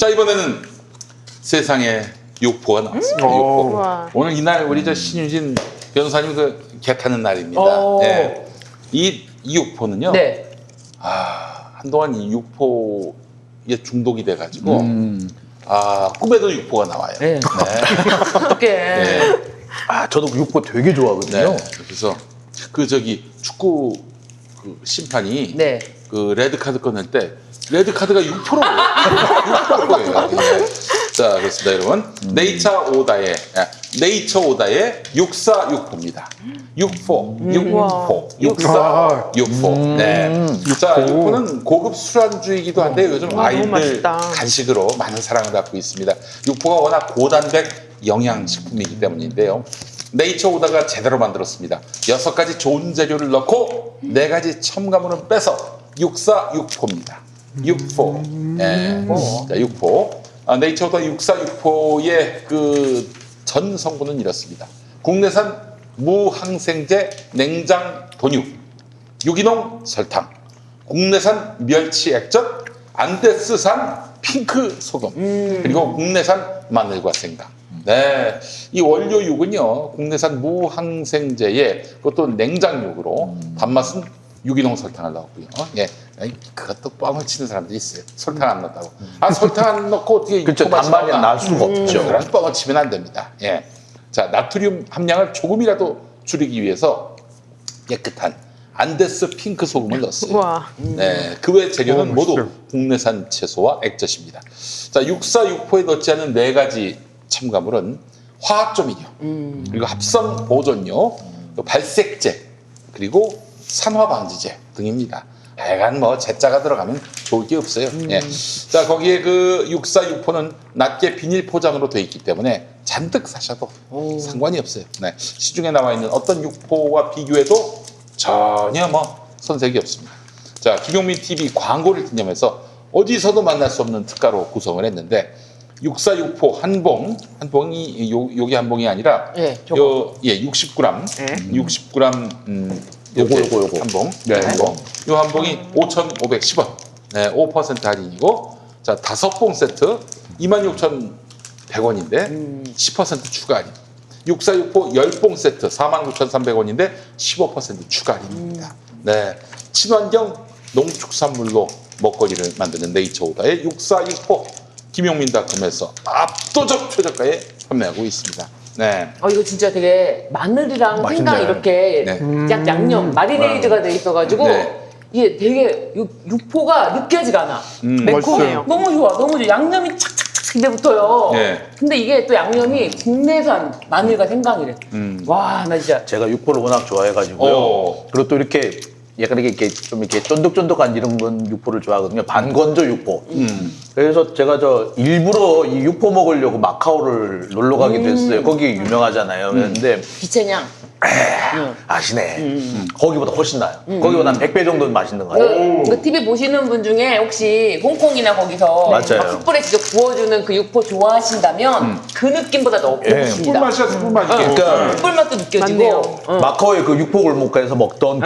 자, 이번에는 세상에 육포가 나왔습니다. 육포. 우와. 오늘 이날 우리 저 신유진 변호사님 그 개 타는 날입니다. 예. 이 육포는요. 네. 한동안 이 육포에 중독이 돼가지고 꿈에도 육포가 나와요. 네. 어떡해. 네. 저도 육포 되게 좋아하거든요. 네. 그래서 그 저기 축구 그 심판이 네. 그 레드 카드 꺼낼 때 레드 카드가 6%예요. 네. 자, 그렇습니다, 여러분. 네이처 오다의 육사 육포입니다. 육포, 육사 육포. 네. 자, 육포는 고급 술안주이기도 한데 요즘 너무 아이들 맛있다. 간식으로 많은 사랑을 받고 있습니다. 육포가 워낙 고단백 영양식품이기 때문인데요. 네이처 오다가 제대로 만들었습니다. 6가지 좋은 재료를 넣고 4가지 첨가물은 빼서 육사 육포입니다. 육포. 네. 자, 육포. 네이처 오다 육사 육포의 그 전 성분은 이렇습니다. 국내산 무항생제 냉장 돈육, 유기농 설탕, 국내산 멸치 액젓, 안데스산 핑크 소금, 그리고 국내산 마늘과 생강. 네, 이 원료육은요 국내산 무항생제에 그것도 냉장육으로 단맛은 유기농 설탕을 넣었고요. 예, 그것도 뻥을 치는 사람들이 있어요. 설탕 안 넣었다고. 설탕 안 넣고 어떻게 그렇죠. 단맛이 날 수가 없죠. 그런 뻥을 치면 안 됩니다. 예, 자, 나트륨 함량을 조금이라도 줄이기 위해서 깨끗한 안데스 핑크 소금을 넣었어요. 우와. 네, 그 외 재료는 모두 국내산 채소와 액젓입니다. 자, 육사 육포에 넣지 않은 4가지 첨가물은 화학조미료, 그리고 합성 보존료, 또 발색제, 그리고 산화방지제 등입니다. 하여간 뭐 제자가 들어가면 좋을 게 없어요. 예. 자, 거기에 그 육사 육포는 낱개 비닐 포장으로 되어 있기 때문에 잔뜩 사셔도 상관이 없어요. 네. 시중에 나와 있는 어떤 육포와 비교해도 전혀 뭐 손색이 없습니다. 자, 김용민 TV 광고를 기념해서 어디서도 만날 수 없는 특가로 구성을 했는데 육사 육포 한 봉이 요게 한 봉이 아니라 네, 저거. 60g, 네. 60g 요거. 한 봉, 네. 한 봉. 요 한 봉이 5,510원, 네, 5% 할인이고, 자, 5봉 세트 26,100원인데 10% 추가 할인. 육사 육포 10봉 세트 49,300원인데 15% 추가 할인입니다. 네, 친환경 농축산물로 먹거리를 만드는 네이처 오다의 육사 육포 김용민닷컴에서 압도적 최저가에 판매하고 있습니다. 네. 이거 진짜 되게 마늘이랑 맛있네. 생강 이렇게 네. 약 양념 마리네이드가 돼 있어가지고 네. 이게 되게 육포가 느끼하지가 않아. 매콤해요. 너무 좋아, 너무 좋아. 양념이 착착착 입에 붙어요. 네. 근데 이게 또 양념이 국내산 마늘과 생강이래. 와, 나 진짜. 제가 육포를 워낙 좋아해가지고요. 오. 그리고 또 이렇게 약간 이렇게 좀 이렇게 쫀득쫀득한 이런 건 육포를 좋아하거든요. 반건조 육포. 그래서 제가 일부러 이 육포 먹으려고 마카오를 놀러 가기도 했어요. 거기 유명하잖아요. 그런데 비채냥. 아시네. 거기보다 훨씬 나요. 거기보다 한 100배 정도는 맛있는 거 같아요. 그 TV 보시는 분 중에 혹시 홍콩이나 거기서 맞아요. 막 숯불에 직접 구워주는 그 육포 좋아하신다면 그 느낌보다 더 예. 좋습니다. 꿀맛이야, 꿀맛. 그러니까 숯불 맛도 느껴지고. 맞네요. 마카오의 그 육포 골목가에서 먹던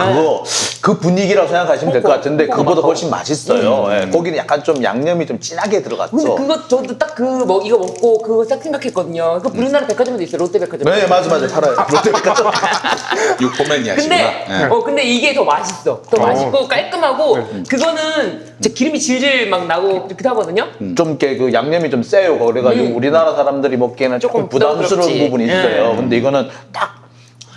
그 분위기라고 생각하시면 될 것 같은데 홍콩 그보다 마카오. 훨씬 맛있어요. 예. 거기는 약간 좀 양념이 좀 진하게 들어갔죠. 근데 그거 저도 딱 이거 먹고 그거 딱 생각했거든요. 그 우리나라 백화점에도 있어요. 롯데백화점. 네, 맞아 팔아요. 롯데백화점. 육포맨이야시구나. 근데 근데 이게 더 맛있어. 더 맛있고 깔끔하고 그거는 진짜 기름이 질질 막 나고 이렇게 하거든요. 좀 이렇게 그 양념이 좀 세요. 그래가지고 우리나라 사람들이 먹기에는 조금 부담스러운 부담스럽지. 부분이 있어요. 근데 이거는 딱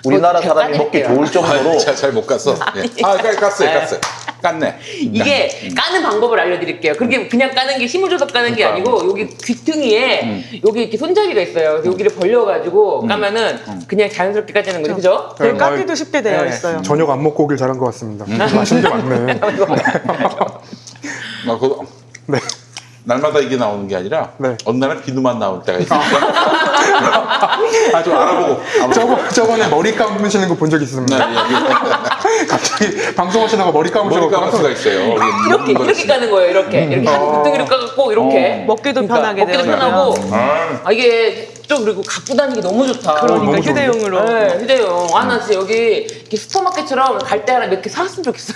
우리나라 사람이 먹기 좋을 정도로 잘 못 갔어. 예. 깠어요. 깠네. 이게 까는 방법을 알려드릴게요. 그게 그냥 까는 게 힘을 줘서 까는 게 아니고 여기 귀퉁이에 여기 이렇게 손잡이가 있어요. 그래서 여기를 벌려가지고 까면은 그냥 자연스럽게 까지는 거죠, 그죠? 되게 까기도 쉽게 되어 네. 있어요. 저녁 안 먹고 오길 잘한 것 같습니다. 맛있는 게 많네. 네. 날마다 이게 나오는 게 아니라 네. 어느 날은 비누만 나올 때가 있으니까 좀 알아보고. 저번에 머리 감으시는 거 본 적 있습니다. 네, 예. 갑자기 방송하시다가 머리 감으셔서 머리 감을 수가 있어요. 이렇게 까는 거예요. 이렇게 한 귀퉁이를 까갖고 이렇게 먹기도 편하게 먹기도 되어 편하고 있고요. 이게 또 그리고 갖고 다니기 너무 좋다. 그러니까 너무 좋은데? 휴대용으로. 네, 휴대용. 아, 나 진짜 여기 이렇게 슈퍼마켓처럼 갈 때 하나 몇 개 사왔으면 좋겠어.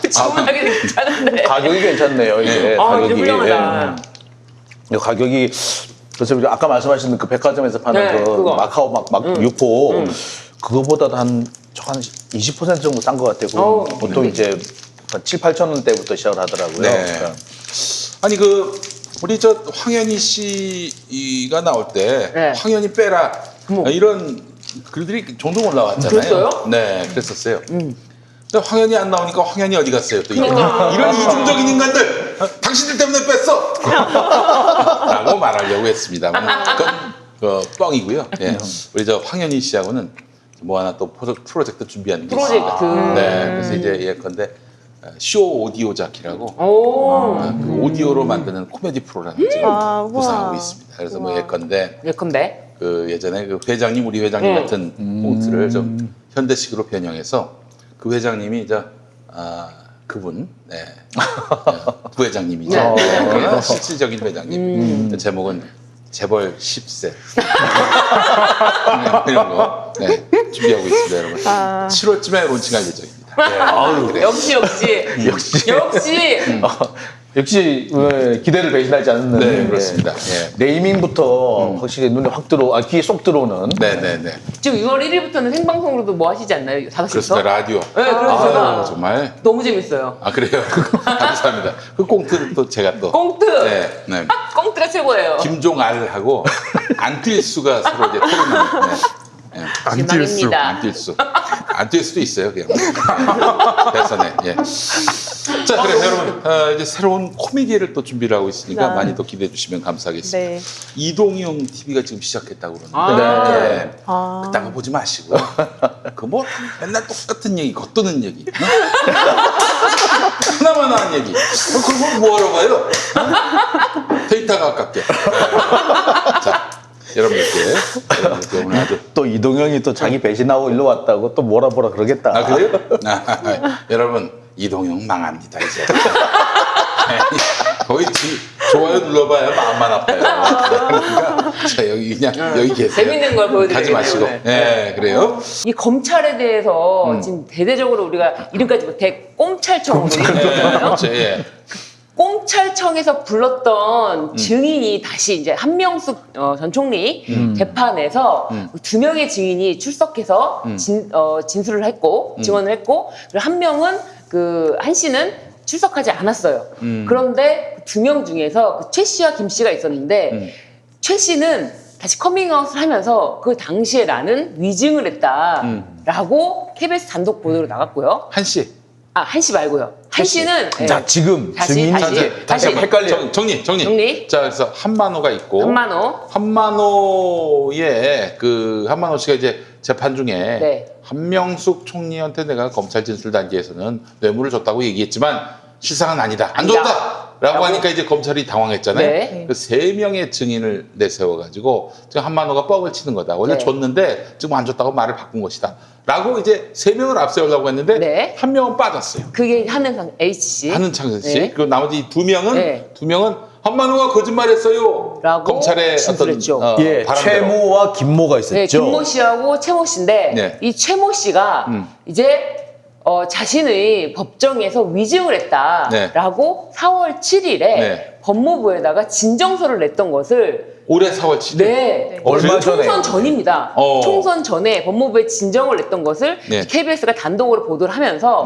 주문하기 괜찮은데. 가격이 괜찮네요, 이게. 아, 가격이. 이제 훌륭하다. 이 가격이 그래서 아까 말씀하신 그 백화점에서 파는 네, 그 그거. 마카오 막 육포 그거보다도 한 20% 정도 싼 것 같아요. 그거 어우, 보통 이제 한 7, 8천 원대부터 시작을 하더라고요. 네. 그러니까 아니 우리 저 황현희 씨가 나올 때 네. 황현희 빼라 이런 글들이 종종 올라왔잖아요. 그랬어요? 네, 그랬었어요. 근데 황현희 안 나오니까 황현희 어디 갔어요? 또 그러니까. 이런 이중적인 인간들 당신들 때문에 뺐어! 라고 말하려고 했습니다만 그건 뻥이고요. 예. 우리 저 황현희 씨하고는 뭐 하나 또 프로젝트 준비하는 게 있습니다. 프로젝트. 네, 그래서 이제 예컨대 쇼 오디오 자키라고 오. 그 오디오로 만드는 코미디 프로그램을 지금 아, 우와. 구상하고 있습니다. 그래서 뭐 예컨대 예컨대. 그 예전에 그 회장님 우리 회장님 네. 같은 꽁트를 좀 현대식으로 변형해서 그 회장님이 그분 부회장님이죠. 네. 네, 그러나 실질적인 회장님. 제목은 재벌 10세 이런 거 준비하고 있습니다, 여러분. 7월쯤에 론칭할 예정입니다. 네. 역시. 역시 기대를 배신하지 않는 네, 그렇습니다. 예. 네이밍부터 확실히 눈에 확 귀에 쏙 들어오는 네네네. 지금 6월 1일부터는 생방송으로도 뭐 하시지 않나요? 5시부터? 그렇습니다. 라디오. 네, 그래서 제가 정말. 너무 재밌어요. 아, 그래요? 감사합니다. 그 꽁트는 또 제가 또. 꽁트! 네, 네. 꽁트가 최고예요. 김종알하고 안뛸수가 서로 이제 토론하는. 네. 안 뛸 수. 실망입니다. 안뛸수. 안 뛸 수도 있어요, 그냥. 대선에. 예. 자, 그래 여러분 이제 새로운 코미디를 또 준비를 하고 있으니까 네. 많이 또 기대해 주시면 감사하겠습니다. 네. 이동형 TV가 지금 시작했다고 그러는데 아. 네. 아. 그딴 거 보지 마시고 그 뭐 맨날 똑같은 얘기, 겉도는 얘기, 응? 하나만 하는 얘기. 그걸 뭐하러 봐요? 응? 데이터가 아깝게. 자, 여러분들께 오늘 아주 또 이동형이 또 자기 배신하고 일로 왔다고 또 뭐라 그러겠다. 아 그래요? 여러분 이동형 망합니다 이제. 거의 좋아요 눌러봐야 마음만 아파요. 그러니까 자 여기 그냥 여기 계세요. 재밌는 걸 보여드려야겠네요, 가지 마시고. 오늘. 네, 그래요. 이 검찰에 대해서 지금 대대적으로 우리가 이름까지 못해 꼼찰청으로 네, 이름을 그렇죠. 예. 꼼찰청에서 불렀던 증인이 다시 이제 한명숙 전 총리 재판에서 두 명의 증인이 출석해서 진술을 했고 증언을 했고 그리고 한 명은 한 씨는 출석하지 않았어요. 그런데 그 두 명 중에서 최 씨와 김 씨가 있었는데 최 씨는 다시 커밍아웃을 하면서 그 당시에 나는 위증을 했다라고 KBS 단독 보도로 나갔고요. 한 씨. 아, 한 씨 말고요. 한 씨는 자, 지금 다시, 증인이 다시. 다시 한번 헷갈려요. 정리. 정리. 자, 그래서 한만호가 있고 한만호. 한만호의 한만호 씨가 이제 재판 중에 네. 한명숙 총리한테 내가 검찰 진술 단계에서는 뇌물을 줬다고 얘기했지만 실상은 아니다. 안 아니다. 줬다라고 하니까 이제 검찰이 당황했잖아요. 네. 그 세 명의 증인을 내세워가지고 지금 한만호가 뻥을 치는 거다. 원래 네. 줬는데 지금 안 줬다고 말을 바꾼 것이다. 라고 이제 세 명을 앞세우려고 했는데 네. 한 명은 빠졌어요. 그게 한은상 H씨. 한은창 씨. 네. 그리고 나머지 두 명은 네. 한만호가 거짓말했어요. 라고 검찰의 진술했죠. 어떤 예, 바람대로. 최모와 김모가 있었죠. 네, 김모 씨하고 최모 씨인데 네. 이 최모 씨가 이제 자신의 법정에서 위증을 했다라고 4월 7일에 네. 법무부에다가 진정서를 냈던 것을 올해 4월 7일. 네. 얼마 전에. 총선 전입니다. 총선 전에 법무부에 진정을 냈던 것을 네. KBS가 단독으로 보도를 하면서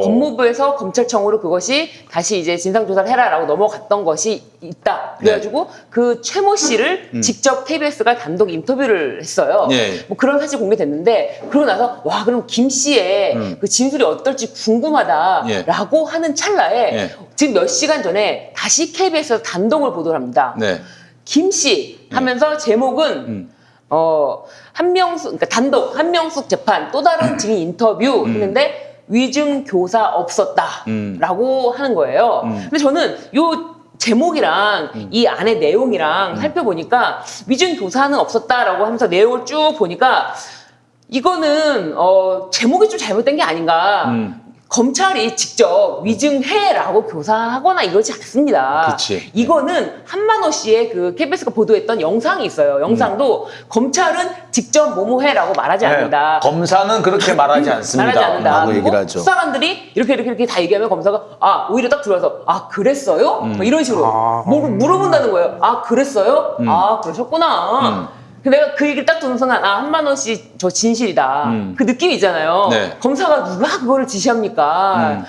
법무부에서 검찰청으로 그것이 다시 이제 진상조사를 해라라고 넘어갔던 것이 있다. 그래가지고 그 최모 씨를 직접 KBS가 단독 인터뷰를 했어요. 네. 뭐 그런 사실이 공개됐는데 그러고 나서 와 그럼 김 씨의 그 진술이 어떨지 궁금하다라고 하는 찰나에 네. 지금 몇 시간 전에 다시 KBS에서 단독을 보도를 합니다. 네. 김씨 하면서 제목은 한명숙 그러니까 단독 한명숙 재판 또 다른 증인 인터뷰 했는데 위증 교사 없었다라고 하는 거예요. 근데 저는 요 제목이랑 이 안에 내용이랑 살펴보니까 위증 교사는 없었다라고 하면서 내용을 쭉 보니까 이거는 제목이 좀 잘못된 게 아닌가. 검찰이 직접 위증해라고 교사하거나 이러지 않습니다. 그치. 이거는 한만호 씨의 그 KBS가 보도했던 영상이 있어요. 영상도 검찰은 직접 뭐뭐해라고 말하지 않는다. 검사는 그렇게 말하지 않습니다. 말하지 않는다. 라고 그리고 얘기를 하죠. 수사관들이 이렇게 다 얘기하면 검사가 오히려 딱 들어와서 그랬어요? 뭐 이런 식으로 물어본다는 거예요. 그랬어요? 그러셨구나. 내가 그 얘기를 딱 듣는 순간 한만호 씨 저 진실이다. 그 느낌이 있잖아요. 네. 검사가 누가 그거를 지시합니까?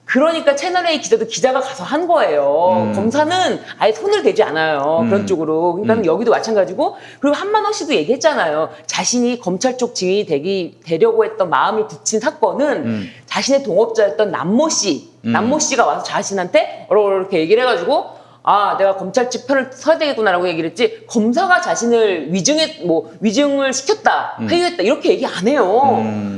그러니까 채널A 기자도 기자가 가서 한 거예요. 검사는 아예 손을 대지 않아요. 그런 쪽으로. 그러니까 여기도 마찬가지고. 그리고 한만호 씨도 얘기했잖아요. 자신이 검찰 쪽 증인이 되려고 했던 마음을 굳힌 사건은 자신의 동업자였던 남모 씨가 와서 자신한테 이렇게 얘기를 해가지고 내가 검찰 측 편을 서야 되겠구나라고 얘기를 했지, 검사가 자신을 위증을 시켰다, 회유했다, 이렇게 얘기 안 해요.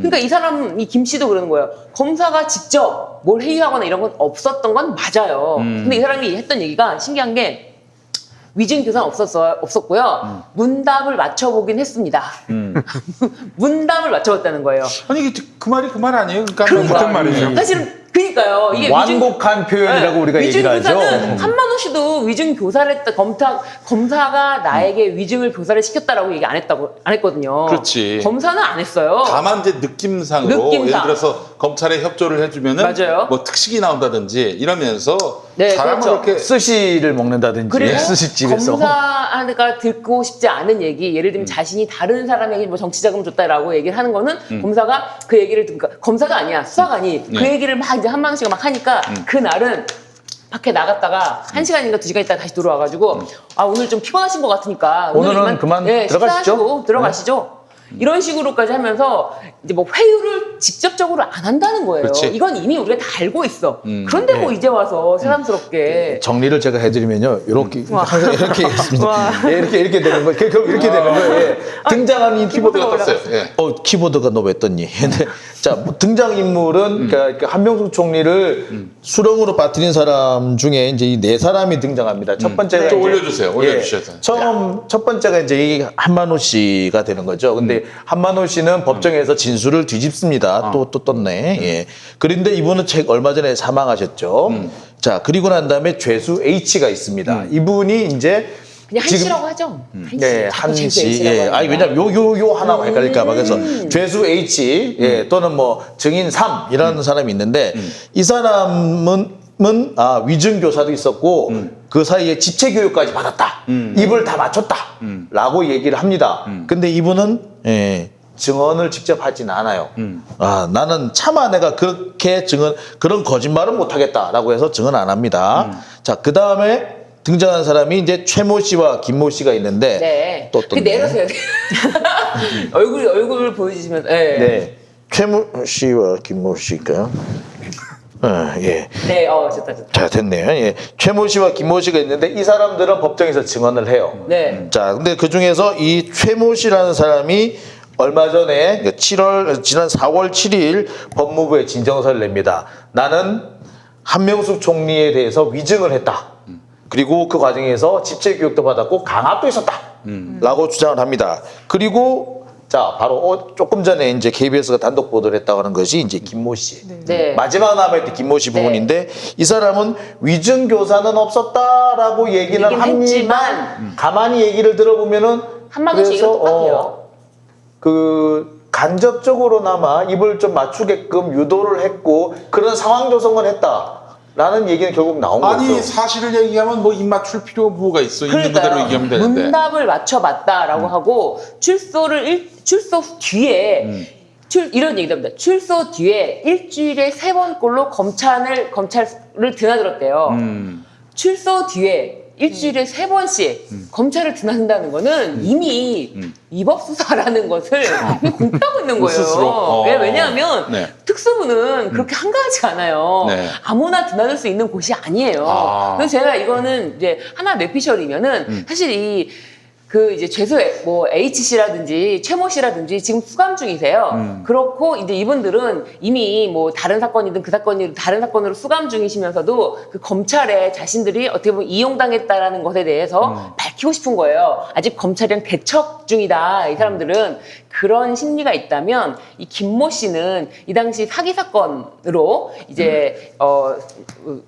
그러니까 이 사람, 이 김 씨도 그러는 거예요. 검사가 직접 뭘 회유하거나 이런 건 없었던 건 맞아요. 근데 이 사람이 했던 얘기가 신기한 게, 위증 교사는 없었고요. 문답을 맞춰보긴 했습니다. 문답을 맞춰봤다는 거예요. 아니 그 말이 그 말 아니에요? 그러니까 같은 말이죠. 사실은 그러니까요. 이게 완곡한 표현이라고 우리가 얘기를 하죠. 위증교사는 한만호 씨도 위증 교사를 했다. 검사가 나에게 위증을 교사를 시켰다라고 얘기 안 했거든요. 그렇지. 검사는 안 했어요. 다만 이제 느낌상으로 예를 들어서 검찰에 협조를 해주면은 맞아요. 뭐 특식이 나온다든지 이러면서 네, 사람을 그렇죠. 그렇게 스시를 먹는다든지 그리고 스시집에서 검사가 듣고 싶지 않은 얘기, 예를 들면 자신이 다른 사람에게 뭐 정치 자금 줬다라고 얘기를 하는 거는 검사가 그 얘기를 그러니까 검사가 아니야, 수사관이 그 얘기를 막 이제 한만호 씨가 막 하니까 그날은 밖에 나갔다가 1시간인가 2시간 있다가 다시 들어와가지고 오늘 좀 피곤하신 것 같으니까 오늘은 그만 들어가시죠? 식사하시고 들어가시죠. 이런 식으로까지 하면서 이제 뭐 회유를 직접적으로 안 한다는 거예요. 그렇지. 이건 이미 우리가 다 알고 있어. 그런데 뭐 이제 와서 새삼스럽게 정리를 제가 해드리면요, 이렇게 항상 이렇게 했습니다. 와. 예, 이렇게 되는 거예요. 결국 이렇게 되는 거예요. 예. 등장한 이 키보드가 키보드가 떴어요. 예. 키보드가 너 왜 떴니? 근데 자, 등장 인물은 그러니까 한명숙 총리를 수렁으로 빠뜨린 사람 중에 이제 이 네 사람이 등장합니다. 첫 번째가 좀 이제- 올려주세요. 올려주셔서. 첫 번째가 이제 이 한만호 씨가 되는 거죠. 근데 한만호 씨는 법정에서 진술을 뒤집습니다. 또 떴네. 예. 그런데 이분은 얼마 전에 사망하셨죠. 자, 그리고 난 다음에 죄수 H가 있습니다. 이분이 이제 그냥 한씨라고 하죠. 네, 한씨. 예. 아니, 왜냐면 요 하나가 헷갈릴까봐. 그래서 죄수 H, 예, 또는 뭐 증인 3, 이라는 사람이 있는데, 이 사람은 위증교사도 있었고, 그 사이에 집체교육까지 받았다. 입을 다 맞췄다. 라고 얘기를 합니다. 근데 이분은, 증언을 직접 하진 않아요. 나는 차마 내가 그렇게 그런 거짓말은 못하겠다라고 해서 증언 안 합니다. 자, 그 다음에 등장한 사람이 이제 최모 씨와 김모 씨가 있는데, 네. 또 그 내려서요. 얼굴을 보여주시면. 네. 네. 최모 씨와 김모 씨일까요? 예. 네, 좋다. 자, 됐네요. 예. 최모 씨와 김모 씨가 있는데 이 사람들은 법정에서 증언을 해요. 네. 자, 근데 그 중에서 이 최모 씨라는 사람이 얼마 전에 지난 4월 7일 법무부에 진정서를 냅니다. 나는 한명숙 총리에 대해서 위증을 했다. 그리고 그 과정에서 집체교육도 받았고 강압도 있었다. 라고 주장을 합니다. 그리고 자, 바로 조금 전에 이제 KBS가 단독 보도를 했다고 하는 것이 이제 김모 씨. 네. 마지막 남아있던 김모 씨 부분인데 이 사람은 위증 교사는 없었다라고 얘기는 얘기는 합니다만 했지만 가만히 얘기를 들어보면은 한만호 씨 얘기가 똑같아요. 간접적으로나마 입을 좀 맞추게끔 유도를 했고 그런 상황 조성을 했다라는 얘기는 결국 나온 아니 거죠. 사실을 얘기하면 뭐 입 맞출 필요가 뭐가 있어. 있는 그대로 얘기하면 되는데. 문답을 맞춰봤다라고 하고 출소 뒤에 이런 얘기도 합니다. 출소 뒤에 일주일에 3번꼴로 검찰을 드나들었대요. 출소 뒤에 일주일에 3번씩 검찰을 드나든다는 거는 이미 위법수사라는 것을 공표하고 있는 거예요. 스스로? 왜냐하면 네. 특수부는 그렇게 한가하지 않아요. 네. 아무나 드나들 수 있는 곳이 아니에요. 그래서 제가 이거는 이제 하나 뇌피셜이면은 사실 이제 죄수 뭐 HC라든지 최모 씨라든지 지금 수감 중이세요. 그렇고 이제 이분들은 이미 뭐 다른 사건이든 그 사건이든 다른 사건으로 수감 중이시면서도 그 검찰에 자신들이 어떻게 보면 이용당했다라는 것에 대해서 밝히고 싶은 거예요. 아직 검찰이랑 대척 중이다. 이 사람들은 그런 심리가 있다면 이 김모 씨는 이 당시 사기 사건으로 이제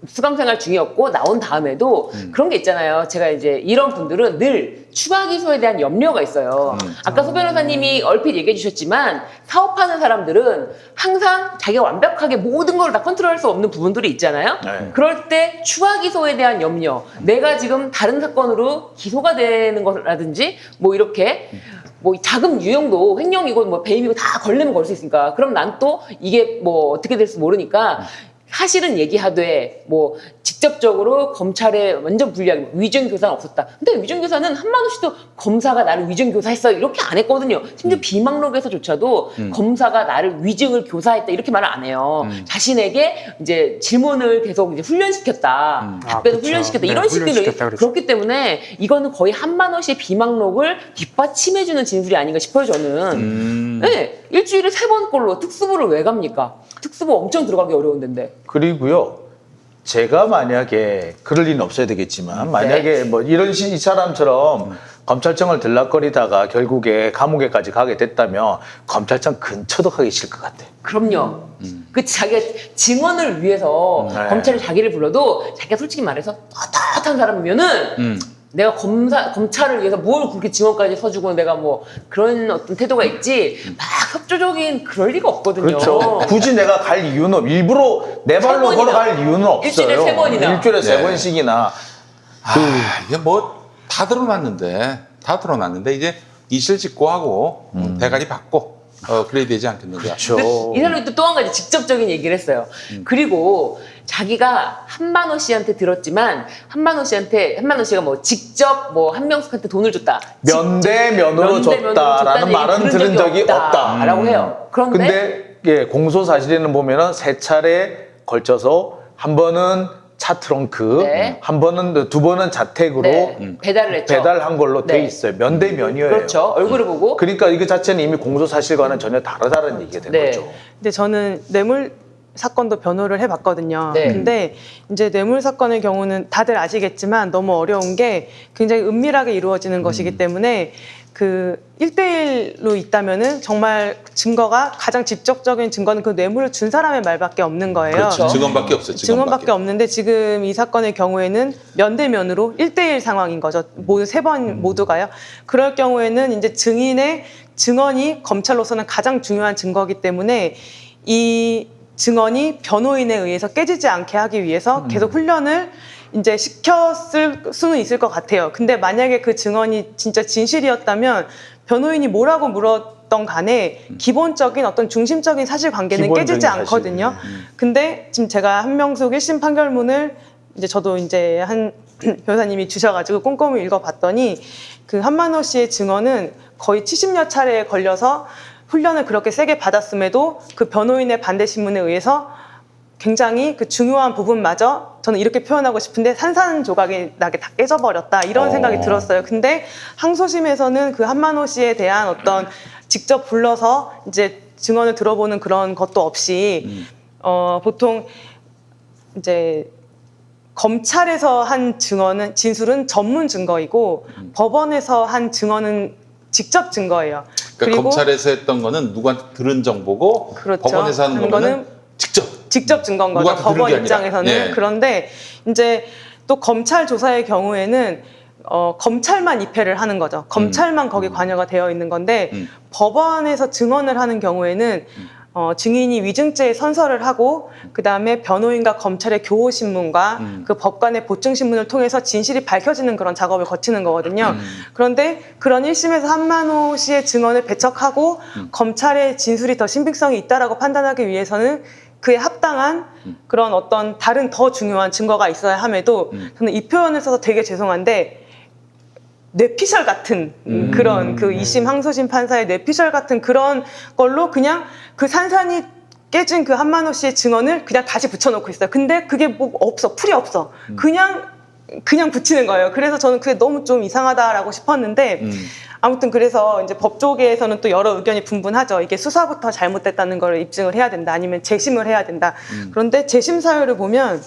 수감생활 중이었고 나온 다음에도 그런 게 있잖아요. 제가 이제 이런 분들은 늘 추가 기소에 대한 염려가 있어요. 아까 소 변호사님이 얼핏 얘기해 주셨지만 사업하는 사람들은 항상 자기가 완벽하게 모든 걸 다 컨트롤할 수 없는 부분들이 있잖아요. 네. 그럴 때 추가 기소에 대한 염려, 내가 지금 다른 사건으로 기소가 되는 거라든지 뭐 이렇게 뭐 자금 유용도 횡령이고 뭐 배임이고 다 걸리면 걸 수 있으니까 그럼 난 또 이게 뭐 어떻게 될지 모르니까 사실은 얘기하되 뭐 직접적으로 검찰에 완전 불리하게 위증 교사는 없었다. 근데 위증 교사는 한만호 씨도 검사가 나를 위증 교사했어 이렇게 안 했거든요. 심지어 비망록에서조차도 검사가 나를 위증을 교사했다 이렇게 말을 안 해요. 자신에게 이제 질문을 계속 이제 훈련시켰다. 답변을 그쵸. 훈련시켰다. 네, 이런 식으로 훈련시켰다 그랬죠. 그렇기 때문에 이거는 거의 한만호 씨의 비망록을 뒷받침해주는 진술이 아닌가 싶어요 저는. 네, 일주일에 3번꼴로 특수부를 왜 갑니까? 특수부 엄청 들어가기 어려운 데인데. 그리고요. 제가 만약에 그럴 리는 없어야 되겠지만 만약에 뭐 이런 이 사람처럼 검찰청을 들락거리다가 결국에 감옥에까지 가게 됐다면 검찰청 근처도 가기 싫을 것 같아. 그럼요. 그 자기가 증언을 위해서 네. 검찰이 자기를 불러도 자기가 솔직히 말해서 떳떳한 사람이면은 내가 검찰을 위해서 뭘 그렇게 증언까지 서주고 내가 뭐 그런 어떤 태도가 있지 막 협조적인 그럴 리가 없거든요. 그렇죠. 굳이 내가 갈 이유는 일부러 내 발로 3번이나. 걸어갈 이유는 없어요. 일주일에 3번이나. 일주일에 네. 3번씩이나. 이게 뭐 다 드러났는데 이제 이실직고하고 대가리 받고 그래야 되지 않겠는가. 그렇죠. 이 사람이 또 한 가지 직접적인 얘기를 했어요. 그리고 자기가 한만호 씨한테 들었지만 한만호 씨가 뭐 직접 뭐 한명숙한테 돈을 줬다. 면대면으로 줬다라는 말은 들은 적이 없다라고 해요. 그런데 근데 예, 공소 사실에는 보면은 3차례 걸쳐서 한 번은 차 트렁크, 네. 한 번은 2번은 자택으로 네, 배달을 했죠. 배달한 걸로 돼 네. 있어요. 면대면이에요. 그렇죠. 얼굴을 보고. 그러니까 이거 자체는 이미 공소 사실과는 전혀 다르다는 얘기가 된 네. 거죠. 근데 저는 뇌물 사건도 변호를 해봤거든요. 네. 근데 이제 뇌물 사건의 경우는 다들 아시겠지만 너무 어려운 게 굉장히 은밀하게 이루어지는 것이기 때문에 그 1대1로 있다면은 정말 증거가 가장 직접적인 증거는 그 뇌물을 준 사람의 말밖에 없는 거예요. 그렇죠. 증언밖에 없어요. 증언밖에 없는데 지금 이 사건의 경우에는 면대면으로 1대1 상황인 거죠. 모두 3번 모두가요. 그럴 경우에는 이제 증인의 증언이 검찰로서는 가장 중요한 증거이기 때문에 이 증언이 변호인에 의해서 깨지지 않게 하기 위해서 계속 훈련을 이제 시켰을 수는 있을 것 같아요. 근데 만약에 그 증언이 진짜 진실이었다면 변호인이 뭐라고 물었던 간에 기본적인 어떤 중심적인 사실관계는 기본적인 깨지지 사실. 않거든요. 근데 지금 제가 한명숙 1심 판결문을 이제 저도 이제 한 변호사님이 주셔가지고 꼼꼼히 읽어봤더니 그 한만호 씨의 증언은 거의 70여 차례에 걸려서 훈련을 그렇게 세게 받았음에도 그 변호인의 반대 신문에 의해서 굉장히 그 중요한 부분마저 저는 이렇게 표현하고 싶은데 산산조각이 나게 다 깨져버렸다 이런 생각이 들었어요. 근데 항소심에서는 그 한만호 씨에 대한 어떤 직접 불러서 이제 증언을 들어보는 그런 것도 없이 보통 이제 검찰에서 한 증언은 진술은 전문 증거이고 법원에서 한 증언은 직접 증거예요. 그러니까 검찰에서 했던 거는 누구한테 들은 정보고 그렇죠. 법원에서 하는 하는 거는 거는 직접 증거인 거죠. 누구한테 들은 법원 게 아니라. 입장에서는. 예. 그런데 이제 또 검찰 조사의 경우에는 검찰만 입회를 하는 거죠. 검찰만 거기 관여가 되어 있는 건데 법원에서 증언을 하는 경우에는 증인이 위증죄 선서를 하고 그 다음에 변호인과 검찰의 교호 신문과 그 법관의 보증 신문을 통해서 진실이 밝혀지는 그런 작업을 거치는 거거든요. 그런데 그런 1심에서 한만호 씨의 증언을 배척하고 검찰의 진술이 더 신빙성이 있다라고 판단하기 위해서는 그에 합당한 그런 어떤 다른 더 중요한 증거가 있어야 함에도 저는 이 표현을 써서 되게 죄송한데 뇌피셜 같은 그런 그 2심 항소심 판사의 뇌피셜 같은 그런 걸로 그냥 그 산산이 깨진 그 한만호 씨의 증언을 그냥 다시 붙여놓고 있어요. 근데 그게 뭐 없어. 풀이 없어. 그냥 붙이는 거예요. 그래서 저는 그게 너무 좀 이상하다라고 싶었는데 아무튼 그래서 이제 법조계에서는 또 여러 의견이 분분하죠. 이게 수사부터 잘못됐다는 걸 입증을 해야 된다. 아니면 재심을 해야 된다. 그런데 재심 사유를 보면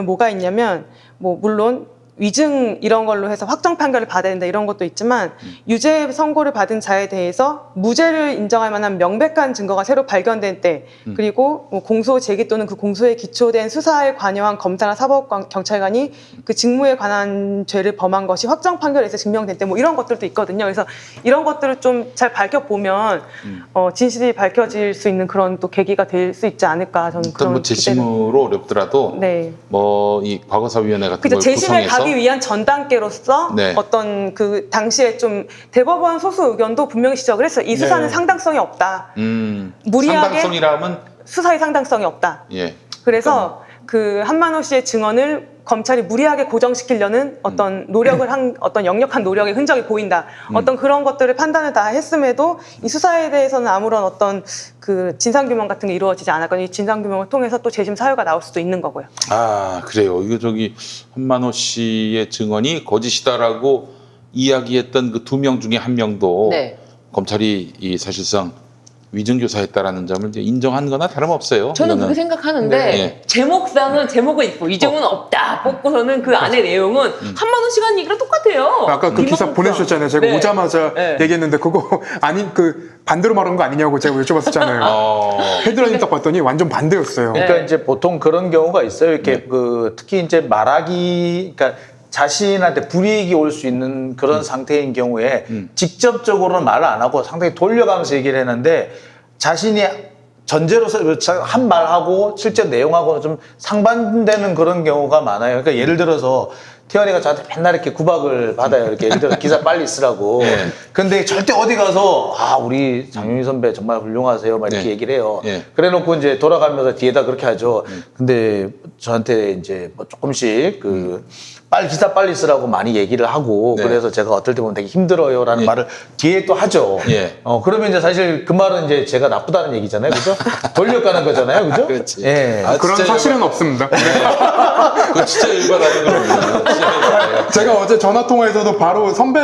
뭐가 있냐면 뭐 물론 위증 이런 걸로 해서 확정 판결을 받아야 된다 이런 것도 있지만 유죄 선고를 받은 자에 대해서 무죄를 인정할 만한 명백한 증거가 새로 발견된 때 그리고 뭐 공소 제기 또는 그 공소에 기초된 수사에 관여한 검사나 사법경찰관이 그 직무에 관한 죄를 범한 것이 확정 판결에서 증명된 때 뭐 이런 것들도 있거든요. 그래서 이런 것들을 좀 잘 밝혀보면 진실이 밝혀질 수 있는 그런 또 계기가 될 수 있지 않을까 저는 일단 그런 뭐 재심으로 어렵더라도 네. 뭐 이 과거사위원회 같은 그죠. 걸 재심에 구성해서 가기 위한 전 단계로서 네. 어떤 그 당시에 좀 대법원 소수 의견도 분명히 지적을 했어요. 이 수사는 네. 상당성이 없다. 무리하게 상당성이라면 수사의 상당성이 없다. 예. 그래서 그 한만호 씨의 증언을 검찰이 무리하게 고정시키려는 어떤 노력을 한 어떤 역력한 노력의 흔적이 보인다. 어떤 그런 것들을 판단을 다 했음에도 이 수사에 대해서는 아무런 어떤 그 진상규명 같은 게 이루어지지 않았거든요. 이 진상규명을 통해서 또 재심 사유가 나올 수도 있는 거고요. 아 그래요. 이거 저기 한만호 씨의 증언이 거짓이다라고 이야기했던 그 2명 중에 1명도 네. 검찰이 이 사실상 위증교사했다라는 점을 이제 인정한 거나 다름없어요. 저는 이거는. 그렇게 생각하는데 네. 제목상은 제목은 있고 이정은 없다 뽑고서는 그 안에 내용은 한만원 시간 얘기랑 똑같아요. 아까 그 기사 김학국 보내주셨잖아요. 제가 네. 오자마자 네. 얘기했는데 그거 아니 그 반대로 말한 거 아니냐고 제가 여쭤봤었잖아요. 헤드라인 딱 봤더니 완전 반대였어요. 그러니까 이제 보통 그런 경우가 있어요. 이렇게 그 특히 이제 말하기, 그러니까 자신한테 불이익이 올 수 있는 그런 상태인 경우에 직접적으로는 말을 안 하고 상당히 돌려가면서 얘기를 했는데 자신이 전제로서 한 말하고 실제 내용하고는 좀 상반되는 그런 경우가 많아요. 그러니까 예를 들어서 태연이가 저한테 맨날 이렇게 구박을 받아요. 이렇게 예를 들어 기사 빨리 쓰라고. 네. 근데 절대 어디 가서 아 우리 장윤희 선배 정말 훌륭하세요. 막 이렇게 네. 얘기를 해요. 네. 그래놓고 이제 돌아가면서 뒤에다 그렇게 하죠. 근데 저한테 이제 뭐 조금씩 그 기사 빨리 쓰라고 많이 얘기를 하고 네. 그래서 제가 어떨 때 보면 되게 힘들어요라는 예. 말을 뒤에 또 하죠. 예. 그러면 이제 사실 그 말은 이제 제가 나쁘다는 얘기잖아요. 그죠? 돌려가는 거잖아요. 그죠? 그렇지. 예. 아, 그런 진짜 사실은 없습니다. 그거 진짜 열받아요. 그러면. 진짜 열받아요. 제가 어제 전화 통화에서도 바로 선배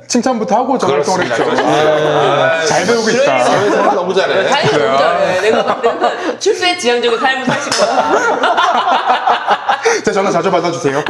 칭찬부터 하고 전화 통화를 그렇습니다. 했죠. 그렇습니다. 잘 배우고 그러니까. 있다. 사회생활 너무 잘해. 다행히 너무 잘해. 내가 봤을 때는 출세 지향적인 삶을 사실 거야. 제 전화 자주 받아주세요.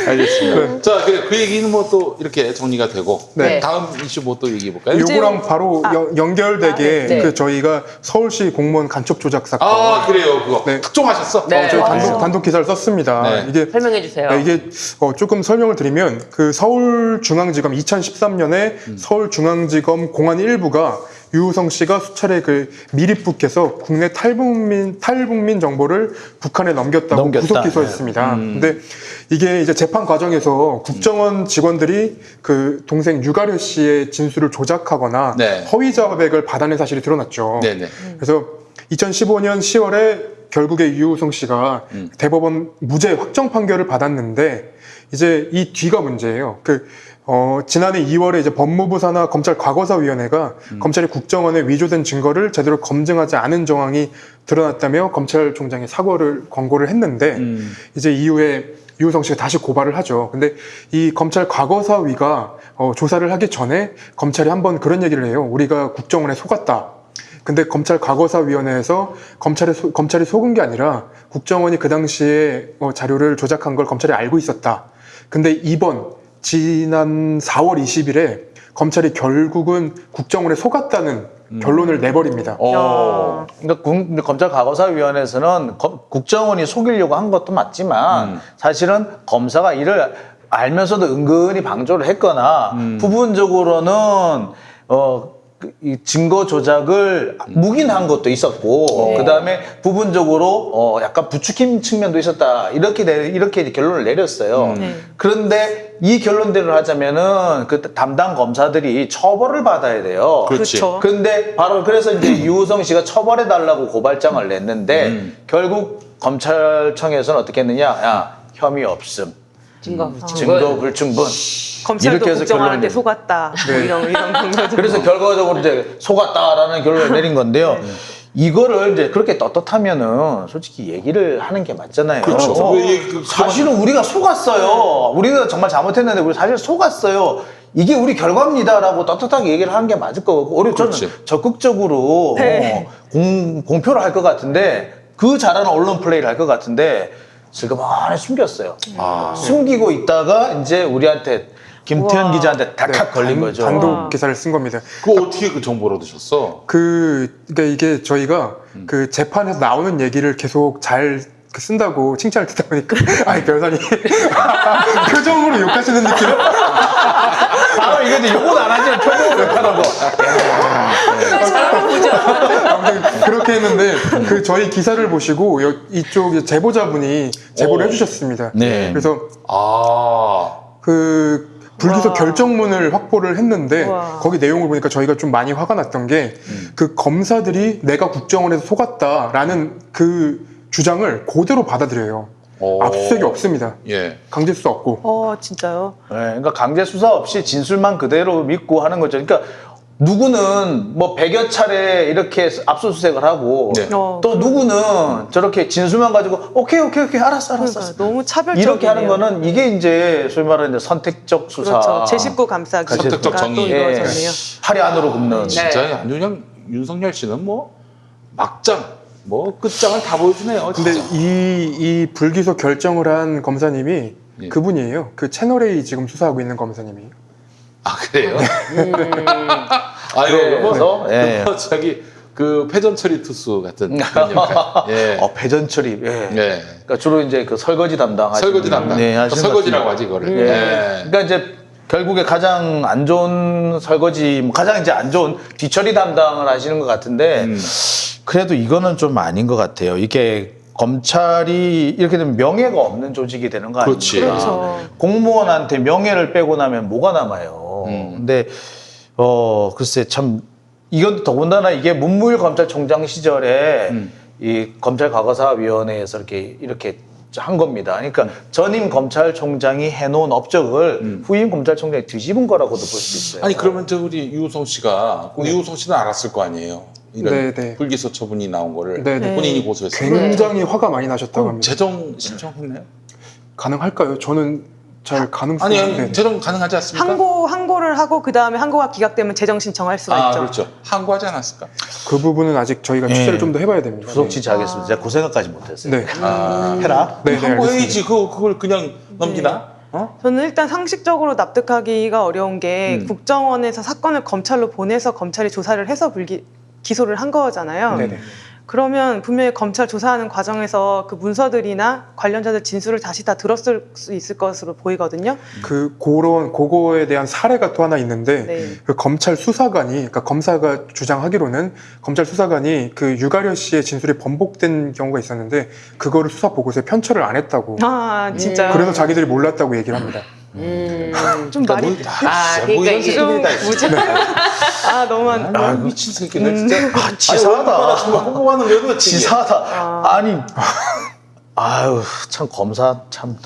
알겠습니다. 자, 그 얘기는 뭐 또 이렇게 정리가 되고 네. 다음 이슈 뭐 또 얘기해 볼까요? 요거랑 바로 연결되게 네. 그 저희가 서울시 공무원 간첩 조작 사건. 아, 그래요. 그거 네. 특종하셨어? 네. 저희 맞아요. 단독 기사를 썼습니다. 네. 이게 설명해 주세요. 이게 조금 설명을 드리면 그 서울중앙지검 2013년에 서울중앙지검 공안 1부가 유우성 씨가 수차례 그 미립북해서 국내 탈북민 정보를 북한에 넘겼다고 구속 기소했습니다. 근데 이게 이제 재판 과정에서 국정원 직원들이 그 동생 유가려 씨의 진술을 조작하거나 네. 허위 자백을 받아낸 사실이 드러났죠. 네네. 그래서 2015년 10월에 결국에 유우성 씨가 대법원 무죄 확정 판결을 받았는데 이제 이 뒤가 문제예요. 지난해 2월에 이제 법무부 산하 검찰 과거사위원회가 검찰이 국정원에 위조된 증거를 제대로 검증하지 않은 정황이 드러났다며 검찰총장에 권고를 했는데 이제 이후에 유우성 씨가 다시 고발을 하죠. 근데 이 검찰 과거사위가 조사를 하기 전에 검찰이 한번 그런 얘기를 해요. 우리가 국정원에 속았다. 근데 검찰 과거사위원회에서 검찰이 속은 게 아니라 국정원이 그 당시에 자료를 조작한 걸 검찰이 알고 있었다. 근데 지난 4월 20일에 검찰이 결국은 국정원에 속았다는 결론을 내버립니다. 그러니까 검찰 과거사위원회에서는 국정원이 속이려고 한 것도 맞지만 사실은 검사가 이를 알면서도 은근히 방조를 했거나 부분적으로는 이 증거 조작을 묵인한 것도 있었고 그다음에 부분적으로 약간 부추김 측면도 있었다 이렇게 이제 결론을 내렸어요. 그런데 이 결론대로 하자면은 그 담당 검사들이 처벌을 받아야 돼요. 그렇지. 그렇죠. 근데 바로 그래서 이제 유우성 씨가 처벌해 달라고 고발장을 냈는데 결국 검찰청에서는 어떻게 했느냐? 야, 혐의 없음. 증거 불충분. 검찰도 이렇게 해서 국정원한테 결론이- 속았다. 뭐 이런 근거죠. 그래서 결과적으로 이제 속았다라는 결론을 내린 건데요. 이거를 이제 그렇게 떳떳하면은 솔직히 얘기를 하는 게 맞잖아요. 그렇죠. 사실은 우리가 속았어요. 우리가 정말 잘못했는데 우리 사실 속았어요. 이게 우리 결과입니다라고 떳떳하게 얘기를 하는 게 맞을 거고, 저는 그렇지. 적극적으로 네. 공표를 할 것 같은데 그 잘하는 언론 플레이를 할 것 같은데 슬그머니 숨겼어요. 아. 숨기고 있다가 이제 우리한테 김태현 우와. 기자한테 닥탁 네, 걸린 거죠. 단독 와. 기사를 쓴 겁니다. 그거 어떻게 그 정보를 얻으셨어? 그러니까 이게 저희가 그 재판에서 나오는 얘기를 계속 잘 쓴다고 칭찬을 듣다 보니까 아니 변호사님 표정으로 욕하시는 느낌. 아, 이거 이제 욕은 안 하지만 표정으로 욕하는 거. 아무튼 그렇게 했는데 그 저희 기사를 보시고 이쪽 제보자분이 제보를 해주셨습니다. 네. 그래서 아. 그 불기소 와. 결정문을 확보를 했는데 와. 거기 내용을 보니까 저희가 좀 많이 화가 났던 게 그 검사들이 내가 국정원에서 속았다라는 그 주장을 그대로 받아들여요. 오. 압수수색이 없습니다. 예. 강제 수사 없고. 진짜요? 네, 그러니까 강제 수사 없이 진술만 그대로 믿고 하는 거죠. 그러니까 누구는 뭐 100여 차례 이렇게 압수수색을 하고 네. 또 누구는 저렇게 진술만 가지고 오케이 알았어. 그러니까 너무 차별적이네요. 이렇게 하는 거는 이게 이제 소위 말하는 이제 선택적 수사. 그렇죠. 제 식구 감싸기. 선택적 정의. 또 예. 이루어졌네요. 팔이 안으로 굽는. 네. 진짜 아주 그냥 윤석열 씨는 뭐 막장, 뭐 끝장을 다 보여주네요. 근데 진짜. 이 불기소 결정을 한 검사님이 예. 그분이에요. 그 채널A 지금 수사하고 있는 검사님이에요. 아 그래요? 그래서, 예. 저기 그 패전 처리 투수 같은 그런 역할. 예. 배전 처리. 예. 예. 그러니까 주로 이제 그 설거지 담당 하시는 설거지 담당. 네, 하시는 설거지라고 것 하지 같은데. 이거를. 예. 예. 그러니까 이제 결국에 가장 안 좋은 설거지, 뭐 가장 이제 안 좋은 뒤처리 담당을 하시는 것 같은데 그래도 이거는 좀 아닌 것 같아요. 이게 검찰이 이렇게 되면 명예가 없는 조직이 되는 거 아닙니까? 그렇지. 그렇죠. 공무원한테 명예를 빼고 나면 뭐가 남아요. 근데 글쎄 참 이건 더군다나 이게 문무일 검찰총장 시절에 이 검찰 과거사위원회에서 이렇게 한 겁니다. 그러니까 전임 검찰총장이 해놓은 업적을 후임 검찰총장이 뒤집은 거라고도 볼 수 있어요. 아니 그러면 저 우리 유우성 씨가 유우성 씨는 알았을 거 아니에요. 이런 네, 네. 불기소 처분이 나온 거를 네, 네. 본인이 고소했어요. 굉장히 화가 많이 나셨다고 그럼 합니다. 재정 신청했나요? 가능할까요? 저는 잘 가능성이 아니 네. 재정 가능하지 않습니까? 항고를 하고 그 다음에 항고가 기각되면 재정 신청할 수가 아 있죠. 그렇죠. 항고하지 않았을까? 그 부분은 아직 저희가 네. 취재를 좀 더 해봐야 됩니다. 구속 취재하겠습니다. 제가 그 생각까지 못했어요. 네. 아, 해라. 네, 네, 항고해야지. 그걸 그냥 넘기나? 어? 저는 일단 상식적으로 납득하기가 어려운 게 국정원에서 사건을 검찰로 보내서 검찰이 조사를 해서 기소를 한 거잖아요. 네네. 그러면 분명히 검찰 조사하는 과정에서 그 문서들이나 관련자들 진술을 다시 다 들었을 수 있을 것으로 보이거든요. 그거에 대한 사례가 또 하나 있는데 네. 그 검찰 수사관이, 그러니까 검사가 주장하기로는 검찰 수사관이 그 유가려 씨의 진술이 번복된 경우가 있었는데 그거를 수사 보고서에 편철을 안 했다고. 아 진짜요? 그래서 자기들이 몰랐다고 얘기를 합니다. 좀 말이 그러니까 이게 좀 아 너무한. 아 미친 새끼네 진짜. 아, 치사하다. 정말 홍보하는 거는 치사하다. 아니, 아유, 참 검사 참.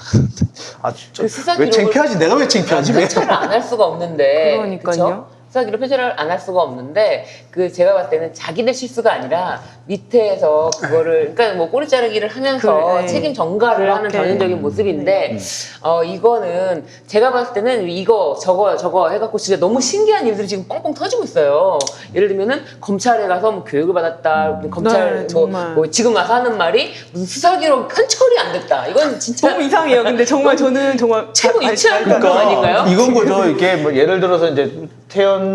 아 진짜. 그 수사 왜 기록을- 창피하지? 내가 왜 창피하지? 왜? 편차를 안 할 수가 없는데. 그러니까요. 그쵸? 수사 기록 편차를 안 할 수가 없는데 그 제가 봤을 때는 자기들 실수가 아니라 밑에서 그거를 그러니까 뭐 꼬리 자르기를 하면서 네. 책임 전가를 하는 그렇게. 전형적인 모습인데 이거는 제가 봤을 때는 이거 저거 해갖고 진짜 너무 신기한 일들이 지금 뻥뻥 터지고 있어요. 예를 들면은 검찰에 가서 뭐 교육을 받았다, 검찰 네, 정말. 뭐 지금 와서 하는 말이 무슨 수사 기록 편철이 안 됐다. 이건 진짜 너무 이상해요. 근데 정말 저는 정말 최고 유치한 그러니까 공감 아닌가요? 이건 거죠. 이게 뭐 예를 들어서 이제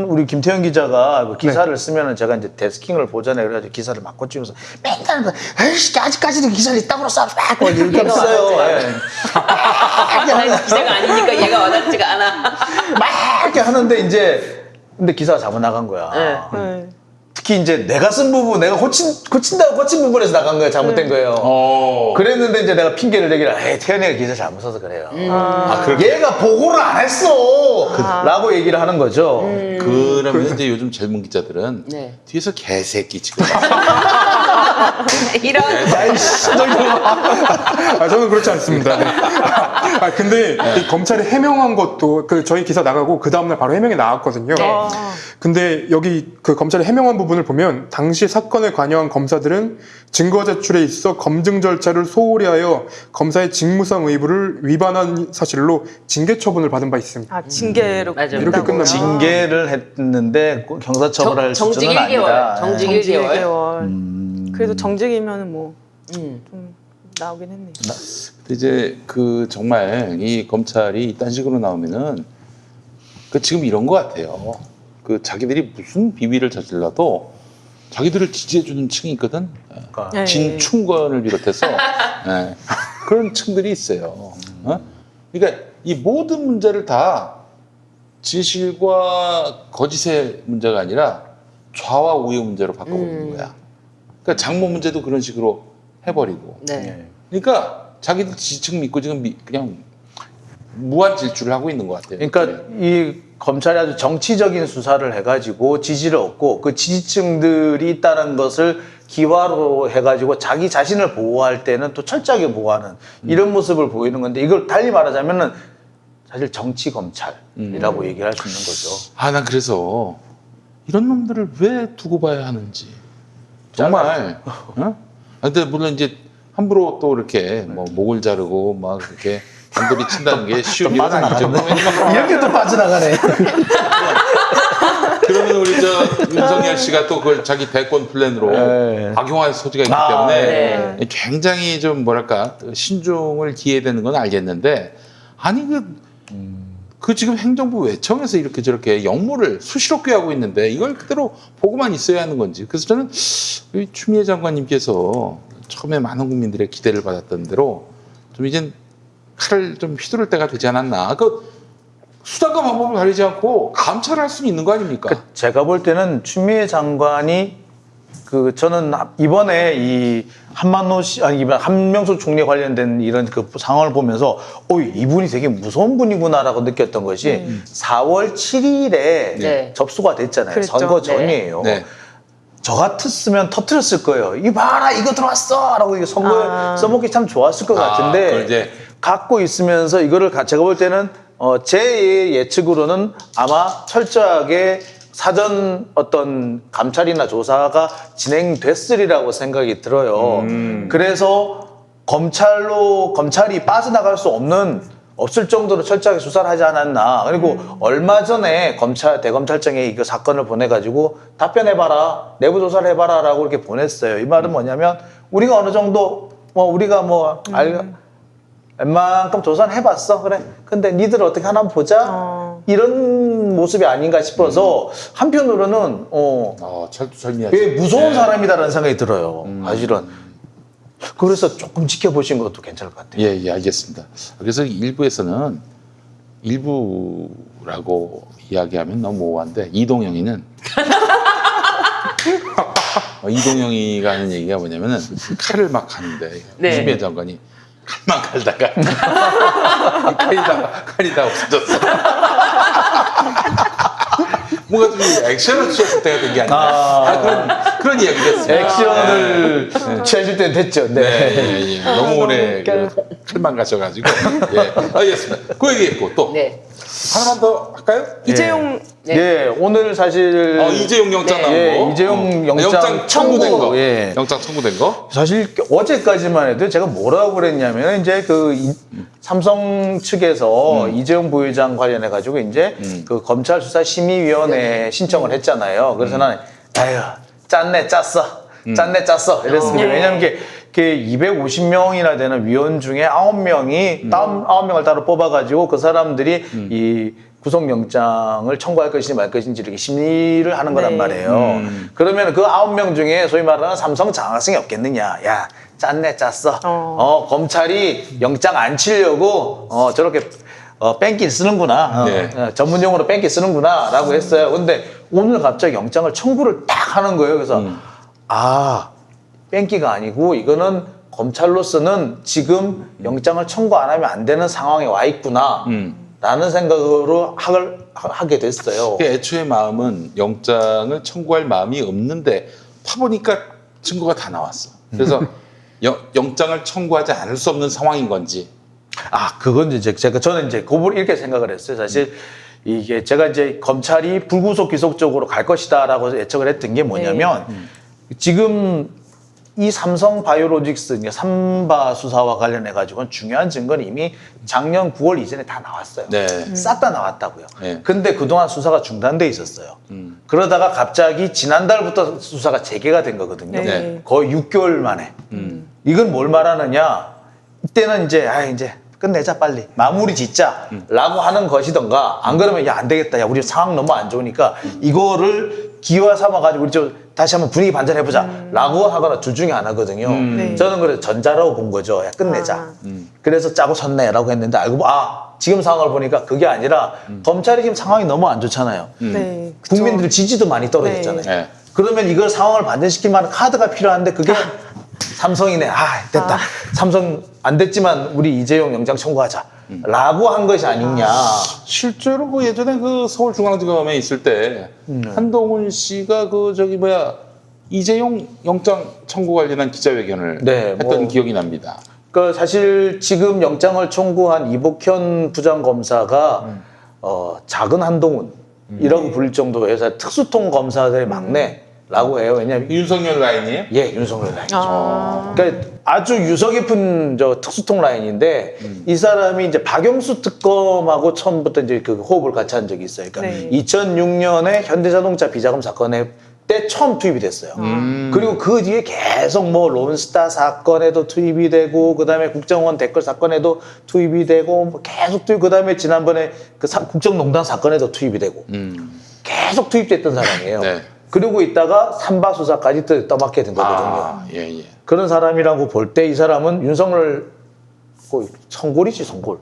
우리 김태현 기자가 뭐 기사를 쓰면은 제가 이제 데스킹을 보잖아요. 그래가지고 기사를 막 고치면서 맨날 뭐, 에이씨, 아직까지도 기사를 이따구로 써. 막 이렇게 얘가 써요. 나는 기자가 아니니까 얘가 와닿지가 않아. 막 이렇게 하는데 이제 근데 기사가 잘못 나간 거야. 네. 특히 이제 내가 쓴 부분, 내가 고친다고 고친 부분에서 나간 거야. 잘못된 거예요. 그랬는데 이제 내가 핑계를 대기를, 에이, 태연이가 기사 잘못 써서 그래요. 아 그렇게. 얘가 보고를 안 했어! 라고 얘기를 하는 거죠. 그러면 이제 요즘 젊은 기자들은 네. 뒤에서 개새끼 치고 이런 아, 저는 그렇지 않습니다. 네. 아, 근데 이 검찰이 해명한 것도 그 저희 기사 나가고 그 다음날 바로 해명이 나왔거든요. 근데 여기 그 검찰이 해명한 부분을 보면 당시 사건에 관여한 검사들은 증거 제출에 있어 검증 절차를 소홀히 하여 검사의 직무상 의무를 위반한 사실로 징계 처분을 받은 바 있습니다. 아 징계로 맞아요. 이렇게 끝나고. 끝납니다. 징계를 했는데 꼭 형사처벌할 정직 수준은 1개월. 아니다. 정직 정직 1개월. 1개월. 그래도 정직이면은 뭐 좀 나오긴 했네요. 근데 이제 그 정말 이 검찰이 이딴 식으로 나오면은 그 지금 이런 것 같아요. 그 자기들이 무슨 비위를 저질러도 자기들을 지지해주는 층이 있거든. 그러니까 네. 진충권을 비롯해서 예, 그런 층들이 있어요. 어? 그러니까 이 모든 문제를 다 진실과 거짓의 문제가 아니라 좌와 우의 문제로 바꿔버리는 거야. 그러니까 장모 문제도 그런 식으로 해버리고. 네. 그러니까 자기들 지지층 믿고 지금 그냥 무한 질주를 하고 있는 것 같아요. 그러니까 이 검찰이 아주 정치적인 수사를 해가지고 지지를 얻고 그 지지층들이 있다는 것을 기화로 해가지고 자기 자신을 보호할 때는 또 철저하게 보호하는 이런 모습을 보이는 건데 이걸 달리 말하자면은 사실 정치 검찰이라고 얘기를 할 수 있는 거죠. 아, 난 그래서 이런 놈들을 왜 두고 봐야 하는지 정말. 어? 근데 물론 이제 함부로 또 이렇게 뭐 목을 자르고 막 이렇게 단돌이 친다는 게 쉬운 일은 아니죠. 이렇게 또 빠져나가네. 그러면 우리 저 윤석열 씨가 또 그걸 자기 대권 플랜으로 네. 악용할 소지가 있기 아, 때문에 네. 굉장히 좀 뭐랄까 신중을 기해야 되는 건 알겠는데 아니 그 지금 행정부 외청에서 이렇게 저렇게 역무를 수시로 하고 있는데 이걸 그대로 보고만 있어야 하는 건지. 그래서 저는 우리 추미애 장관님께서 처음에 많은 국민들의 기대를 받았던 대로 좀 이젠 칼을 좀 휘두를 때가 되지 않았나. 그 수단과 방법을 가리지 않고 감찰할 수는 있는 거 아닙니까? 제가 볼 때는 추미애 장관이 그 저는 이번에 이 한만호 씨 아니 이번 한명숙 총리에 관련된 이런 그 상황을 보면서 이분이 되게 무서운 분이구나라고 느꼈던 것이 4월 7일에 네. 접수가 됐잖아요. 그랬죠. 선거 네. 전이에요. 네. 저 같았으면 터뜨렸을 거예요. 이 봐라 이거 들어왔어 라고 이거 선거에 써먹기 참 좋았을 것 그걸 같은데 이제 갖고 있으면서 이거를 제가 볼 때는 제 예측으로는 아마 철저하게 사전 어떤 감찰이나 조사가 진행됐으리라고 생각이 들어요. 그래서 검찰이 빠져나갈 수 없을 정도로 철저하게 수사를 하지 않았나. 그리고 얼마 전에 대검찰청에 이거 사건을 보내가지고 답변해봐라, 내부 조사를 해봐라라고 이렇게 보냈어요. 이 말은 뭐냐면 우리가 어느 정도 우리가 웬만큼 조사는 해봤어. 그래. 근데 니들 어떻게 하나 한번 보자. 이런 모습이 아닌가 싶어서 한편으로는 철두철미하죠. 왜 무서운 사람이다라는 생각이 들어요. 사실은. 그래서 조금 지켜보신 것도 괜찮을 것 같아요. 예, 알겠습니다. 그래서 일부에서는 일부라고 이야기하면 너무 모호한데 이동영이는 이동영이가 하는 얘기가 뭐냐면은 칼을 막 하는데 네. 추미애 장관이 칼만 갈다가 칼이 다 없어졌어. 뭔가 좀 액션을 취했을 때가 된 게 아닌가. 그런 이야기가 됐어요. 액션을 취하실 때는 됐죠. 네. 너무 오래 칼만 가셔가지고. 예, 알겠습니다. 그 얘기했고 또 네. 하나만 더 할까요? 이재용 네. 오늘 사실 이재용 영장 나온 예, 거. 이재용 영장 청구된 거. 예. 영장 청구된 거. 사실 어제까지만 해도 제가 뭐라고 그랬냐면 이제 삼성 측에서 이재용 부회장 관련해 가지고 이제 그 검찰 수사 심의위원회 신청을 했잖아요. 그래서 나는 아유 짰네 짰어 이랬습니다. 왜냐하면 이게 250명이나 되는 위원 중에 9명이 다음 9명을 따로 뽑아가지고 그 사람들이 이 구속영장을 청구할 것인지 말 것인지 이렇게 심의를 하는 거란 말이에요. 그러면 그 9명 중에 소위 말하는 삼성 장학생이 없겠느냐. 야, 짰네, 짰어. 검찰이 영장 안 치려고 저렇게 뺑기 쓰는구나. 네. 전문용어로 뺑기 쓰는구나. 라고 했어요. 근데 오늘 갑자기 영장을 청구를 딱 하는 거예요. 그래서 뺑기가 아니고 이거는 검찰로서는 지금 영장을 청구 안 하면 안 되는 상황에 와 있구나. 라는 생각으로 하게 됐어요. 애초에 마음은 영장을 청구할 마음이 없는데 파보니까 증거가 다 나왔어. 그래서 영장을 청구하지 않을 수 없는 상황인 건지. 그건 이제 저는 이제 이렇게 생각을 했어요. 사실 이게 제가 이제 검찰이 불구속 기속적으로 갈 것이다라고 예측을 했던 게 뭐냐면 지금 이 삼성 바이오로직스 삼바 수사와 관련해 가지고는 중요한 증거는 이미 작년 9월 이전에 다 나왔어요. 네. 싹 다 나왔다고요. 네. 근데 그동안 수사가 중단돼 있었어요. 그러다가 갑자기 지난달부터 수사가 재개가 된 거거든요. 네. 거의 6개월 만에. 이건 뭘 말하느냐? 이때는 이제 끝내자 빨리 마무리 짓자라고 하는 것이던가 안 그러면 야 안 되겠다 야 우리 상황 너무 안 좋으니까 이거를 기화 삼아가지고 우리 다시 한번 분위기 반전해보자라고 하거나 둘 중에 하나거든요. 네. 저는 그래 전자라고 본 거죠. 야 끝내자. 아. 그래서 짜고 쳤네라고 했는데 알고 지금 상황을 보니까 그게 아니라 검찰이 지금 상황이 너무 안 좋잖아요. 네, 그쵸. 국민들 지지도 많이 떨어졌잖아요. 네. 그러면 이걸 상황을 반전시킬 만한 카드가 필요한데 그게 삼성이네. 됐다. 삼성 안 됐지만 우리 이재용 영장 청구하자. 라고 한 것이 아니냐. 실제로 그 예전에 그 서울중앙지검에 있을 때 한동훈 씨가 이재용 영장 청구 관련한 기자회견을 네, 했던 기억이 납니다. 그 사실 지금 영장을 청구한 이복현 부장검사가 작은 한동훈이라고 부를 정도에서 특수통 검사들의 막내라고 해요. 왜냐하면 윤석열 라인이에요? 예, 윤석열 라인. 아. 그러니까 아주 유서 깊은 특수통 라인인데 이 사람이 이제 박영수 특검하고 처음부터 이제 그 호흡을 같이 한 적이 있어요. 그러니까 네. 2006년에 현대자동차 비자금 사건에 때 처음 투입이 됐어요. 그리고 그 뒤에 계속 론스타 사건에도 투입이 되고 그다음에 국정원 댓글 사건에도 투입이 되고 계속 그다음에 지난번에 국정농단 사건에도 투입이 되고 계속 투입됐던 사람이에요. 네. 그리고 있다가 삼바 수사까지 떠맡게 된 거거든요. 예. 그런 사람이라고 볼 때 이 사람은 윤석열 성골이지 성골.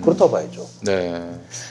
그렇다고 봐야죠. 네.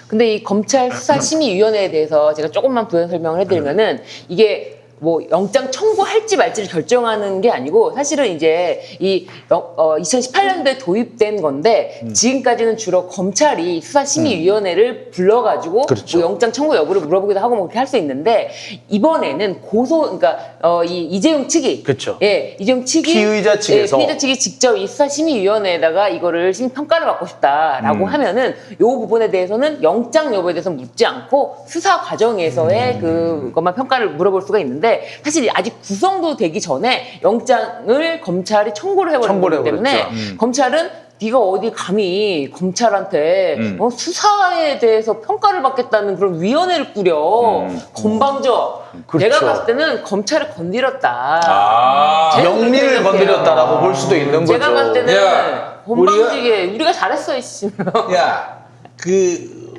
근데 이 검찰 수사심의위원회에 대해서 제가 조금만 부연 설명을 해드리면은 이게 뭐 영장 청구할지 말지를 결정하는 게 아니고 사실은 이제 2018년도에 도입된 건데 지금까지는 주로 검찰이 수사심의위원회를 불러가지고 그렇죠. 뭐 영장 청구 여부를 물어보기도 하고 뭐 그렇게 할 수 있는데 이번에는 그러니까 이 이재용 측이 그렇죠. 예, 이재용 측이 피의자 측에서 피의자 측이 직접 이 수사심의위원회에다가 이거를 심의평가를 받고 싶다라고 하면은 요 부분에 대해서는 영장 여부에 대해서 묻지 않고 수사 과정에서의 그것만 평가를 물어볼 수가 있는데 사실 아직 구성도 되기 전에 영장을 검찰이 청구를 해버린 거기 때문에 검찰은 네가 어디 감히 검찰한테 수사에 대해서 평가를 받겠다는 그런 위원회를 꾸려 건방져. 그렇죠. 내가 봤을 때는 검찰을 건드렸다. 저는 그렇게 영리를 생각해요. 건드렸다라고 볼 수도 있는 거죠. 제가 봤을 때는 야, 건방지게 우리가 잘했어 이씨. 야,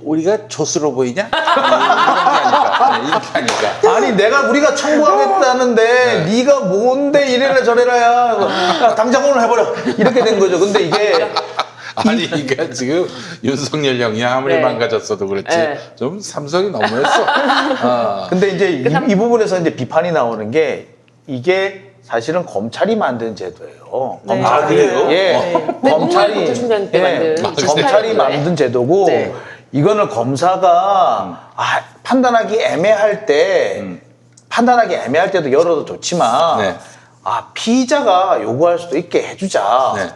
우리가 조스로 보이냐? 이렇게 하니까. 아니 우리가 청구하겠다는데 네가 뭔데 이래라 저래라야 당장 오늘 해버려 이렇게 된 거죠. 근데 이게 아니, 그러니까 지금 윤석열 형이 아무리 네. 망가졌어도 그렇지 네. 좀 삼성이 너무했어. 근데 이제 이 부분에서 이제 비판이 나오는 게 이게 사실은 검찰이 만든 제도예요. 네. 아, 그래요? 예, 네, 검찰이 노무현 총장 때 만든 검찰이 2018년도에. 만든 제도고 네. 이거는 검사가 판단하기 애매할 때 판단하기 애매할 때도 열어도 좋지만 네. 피의자가 요구할 수도 있게 해주자. 네.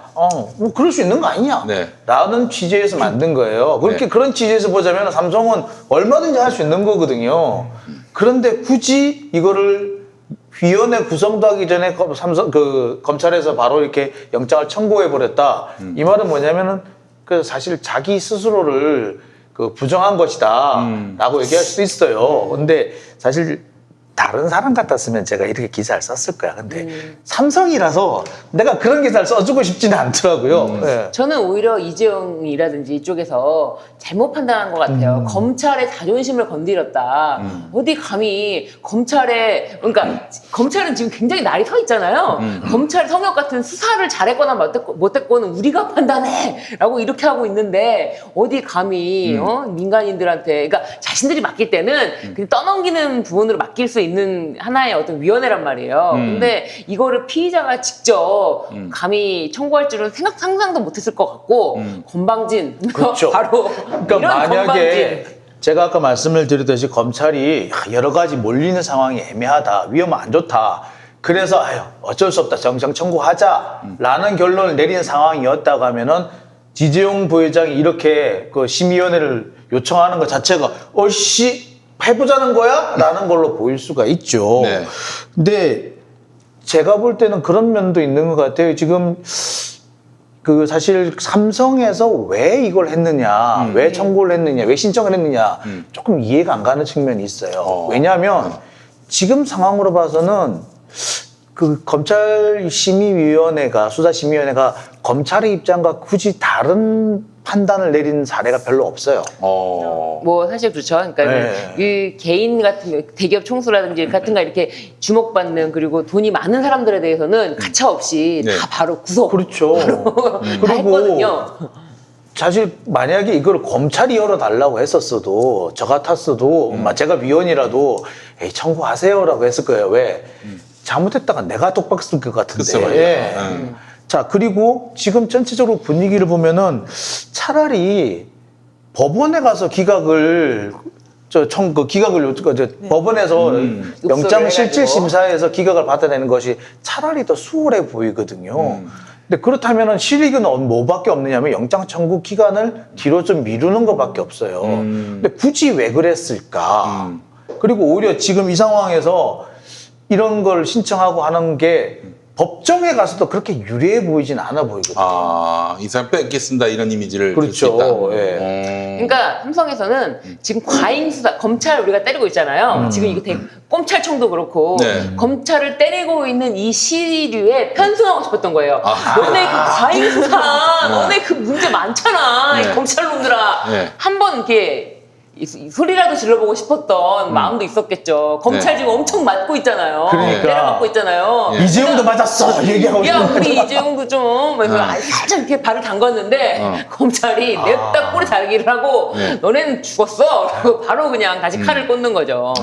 뭐 그럴 수 있는 거 아니냐? 네. 라는 취지에서 만든 거예요. 그렇게 네. 그런 취지에서 보자면 삼성은 얼마든지 할 수 있는 거거든요. 그런데 굳이 이거를 위원회 구성도 하기 전에 검찰에서 바로 이렇게 영장을 청구해 버렸다. 이 말은 뭐냐면은 사실 자기 스스로를 부정한 것이다라고 얘기할 수도 있어요. 근데 사실 다른 사람 같았으면 제가 이렇게 기사를 썼을 거야. 근데 삼성이라서 내가 그런 기사를 써주고 싶지는 않더라고요. 네. 저는 오히려 이재용이라든지 이쪽에서 잘못 판단한 것 같아요. 검찰의 자존심을 건드렸다. 어디 감히 그러니까 검찰은 지금 굉장히 날이 서 있잖아요. 검찰 성역 같은 수사를 잘했거나 못했거는 우리가 판단해! 라고 이렇게 하고 있는데 어디 감히 민간인들한테 그러니까 자신들이 맡길 때는 그냥 떠넘기는 부분으로 맡길 수 있는 하나의 어떤 위원회란 말이에요. 근데 이거를 피의자가 직접 감히 청구할 줄은 상상도 못했을 것 같고 건방진 그렇죠. 바로 그러니까 이런 만약에 건방진. 제가 아까 말씀을 드렸듯이 검찰이 여러 가지 몰리는 상황이 애매하다, 위험 안 좋다. 그래서 어쩔 수 없다, 영장 청구하자라는 결론을 내린 상황이었다고 하면은 이재용 부회장이 이렇게 심의위원회를 요청하는 것 자체가 해보자는 거야? 라는 걸로 보일 수가 있죠. 네. 근데 제가 볼 때는 그런 면도 있는 것 같아요. 지금 사실 삼성에서 왜 이걸 했느냐, 왜 청구를 했느냐, 왜 신청을 했느냐 조금 이해가 안 가는 측면이 있어요. 왜냐하면 지금 상황으로 봐서는 그 검찰심의위원회가 수사심의위원회가 검찰의 입장과 굳이 다른 판단을 내리는 사례가 별로 없어요. 뭐 사실 그렇죠. 그러니까 네. 이 개인 같은 대기업 총수라든지 같은 거 이렇게 주목받는 그리고 돈이 많은 사람들에 대해서는 가차 없이 네. 다 바로 구속 그렇죠. 다 했거든요. 사실 만약에 이걸 검찰이 열어달라고 했었어도 저 같았어도 제가 위원이라도 에이, 청구하세요라고 했을 거예요. 왜? 잘못했다가 내가 독박 쓸 것 같은데. 글쎄 말이야. 예. 자, 그리고 지금 전체적으로 분위기를 보면은 차라리 법원에 가서 기각을 법원에서 영장 실질 심사에서 기각을 받아내는 것이 차라리 더 수월해 보이거든요. 근데 그렇다면은 실익은 뭐밖에 없느냐면 영장 청구 기간을 뒤로 좀 미루는 것밖에 없어요. 근데 굳이 왜 그랬을까? 그리고 오히려 지금 이 상황에서 이런 걸 신청하고 하는 게 법정에 가서도 그렇게 유리해 보이진 않아 보이거든요. 이 사람 뺏겠습니다 이런 이미지를 줄 수 그렇죠. 있다. 예. 그러니까 삼성에서는 지금 과잉 수사, 검찰 우리가 때리고 있잖아요. 지금 이거 되게 검찰청도 그렇고 네. 검찰을 때리고 있는 이 시류에 편승하고 싶었던 거예요. 너네 그 과잉 수사, 너네 그 문제 많잖아, 네. 이 검찰놈들아. 네. 한번 이렇게 이 소리라도 질러보고 싶었던 마음도 있었겠죠. 검찰 네. 지금 엄청 맞고 있잖아요. 그러니까. 때려맞고 있잖아요. 네. 이재용도 맞았어 얘기하고 야, 있는 우리 거죠. 이재용도 좀, 그래서 살짝 이렇게 발을 담궜는데, 검찰이 냅다 꼬리 자르기를 하고, 네. 너네는 죽었어. 그리고 바로 그냥 다시 칼을 꽂는 거죠.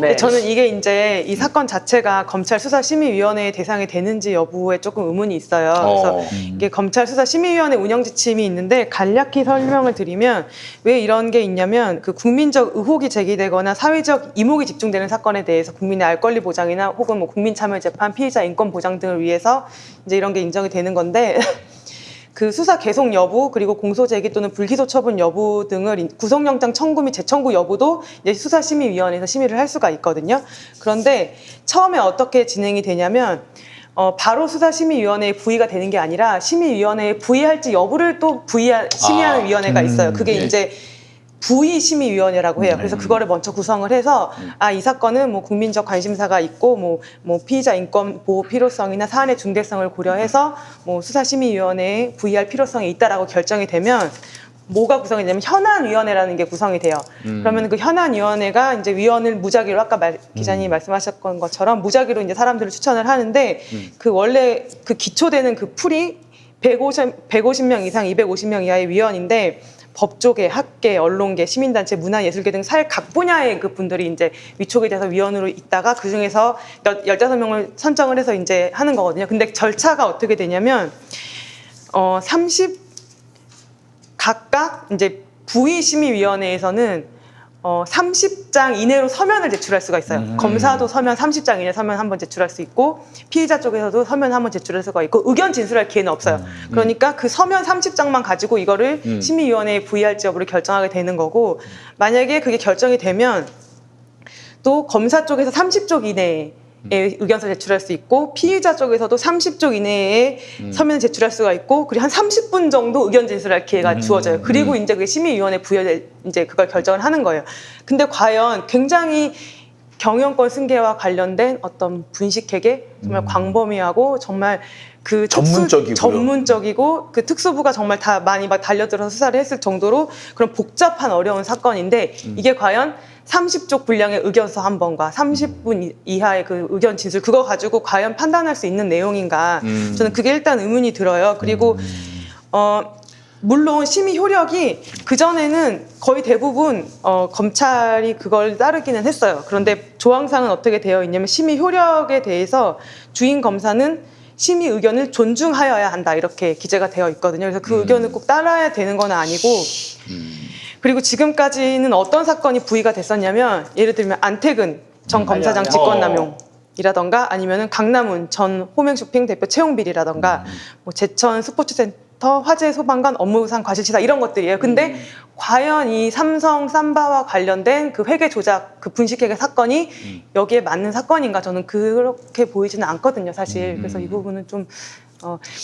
네. 저는 이게 이제 이 사건 자체가 검찰 수사심의위원회의 대상이 되는지 여부에 조금 의문이 있어요. 그래서 이게 검찰 수사심의위원회 운영 지침이 있는데 간략히 설명을 드리면 왜 이런 게 있냐면 그 국민적 의혹이 제기되거나 사회적 이목이 집중되는 사건에 대해서 국민의 알 권리 보장이나 혹은 뭐 국민 참여 재판, 피의자 인권 보장 등을 위해서 이제 이런 게 인정이 되는 건데 그 수사 계속 여부 그리고 공소 제기 또는 불기소 처분 여부 등을 구속영장 청구 및 재청구 여부도 이제 수사심의위원회에서 심의를 할 수가 있거든요. 그런데 처음에 어떻게 진행이 되냐면 바로 수사심의위원회에 부의가 되는 게 아니라 심의위원회에 부의할지 여부를 또 심의하는 위원회가 있어요. 그게 네. 이제 부의심의위원회라고 해요. 그래서 그거를 먼저 구성을 해서 이 사건은 뭐 국민적 관심사가 있고 뭐 피의자 인권 보호 필요성이나 사안의 중대성을 고려해서 뭐 수사심의위원회에 부의할 필요성이 있다라고 결정이 되면 뭐가 구성이 되냐면 현안위원회라는 게 구성이 돼요. 그러면 그 현안위원회가 이제 위원을 무작위로 아까 기자님이 말씀하셨던 것처럼 무작위로 이제 사람들을 추천을 하는데 그 원래 그 기초되는 그 풀이 150명 이상 250명 이하의 위원인데 법조계, 학계, 언론계, 시민단체, 문화예술계 등 사회 각 분야의 그 분들이 이제 위촉이 돼서 위원으로 있다가 그 중에서 15명을 선정을 해서 이제 하는 거거든요. 근데 절차가 어떻게 되냐면 각각 이제 부의심의위원회에서는 30장 이내로 서면을 제출할 수가 있어요. 검사도 서면 30장 이내 서면 한번 제출할 수 있고 피의자 쪽에서도 서면 한번 제출할 수가 있고 의견 진술할 기회는 없어요. 그러니까 그 서면 30장만 가지고 이거를 심의위원회에 부의할지 여부를 결정하게 되는 거고 만약에 그게 결정이 되면 또 검사 쪽에서 30쪽 이내에 의견서 제출할 수 있고 피의자 쪽에서도 30쪽 이내에 서면을 제출할 수가 있고 그리고 한 30분 정도 의견 진술할 기회가 주어져요. 그리고 이제 그게 심의위원회 부여될 이제 그걸 결정을 하는 거예요. 근데 과연 굉장히 경영권 승계와 관련된 어떤 분식회계 정말 광범위하고 정말 그 전문적이고 그 특수부가 정말 다 많이 막 달려들어서 수사를 했을 정도로 그런 복잡한 어려운 사건인데 이게 과연 30쪽 분량의 의견서 한 번과 30분 이하의 그 의견 진술 그거 가지고 과연 판단할 수 있는 내용인가 저는 그게 일단 의문이 들어요. 그리고 물론 심의 효력이 그전에는 거의 대부분 검찰이 그걸 따르기는 했어요. 그런데 조항상은 어떻게 되어 있냐면 심의 효력에 대해서 주인 검사는 심의 의견을 존중하여야 한다 이렇게 기재가 되어 있거든요. 그래서 그 의견을 꼭 따라야 되는 건 아니고 그리고 지금까지는 어떤 사건이 부의가 됐었냐면 예를 들면 안태근 전 검사장 직권남용이라던가 아니면은 강남훈 전 호명쇼핑 대표 채용비리라던가 뭐 제천 스포츠센터 화재 소방관 업무상 과실치사 이런 것들이에요. 근데 과연 이 삼성 삼바와 관련된 그 회계 조작, 그 분식회계 사건이 여기에 맞는 사건인가 저는 그렇게 보이지는 않거든요, 사실. 그래서 이 부분은 좀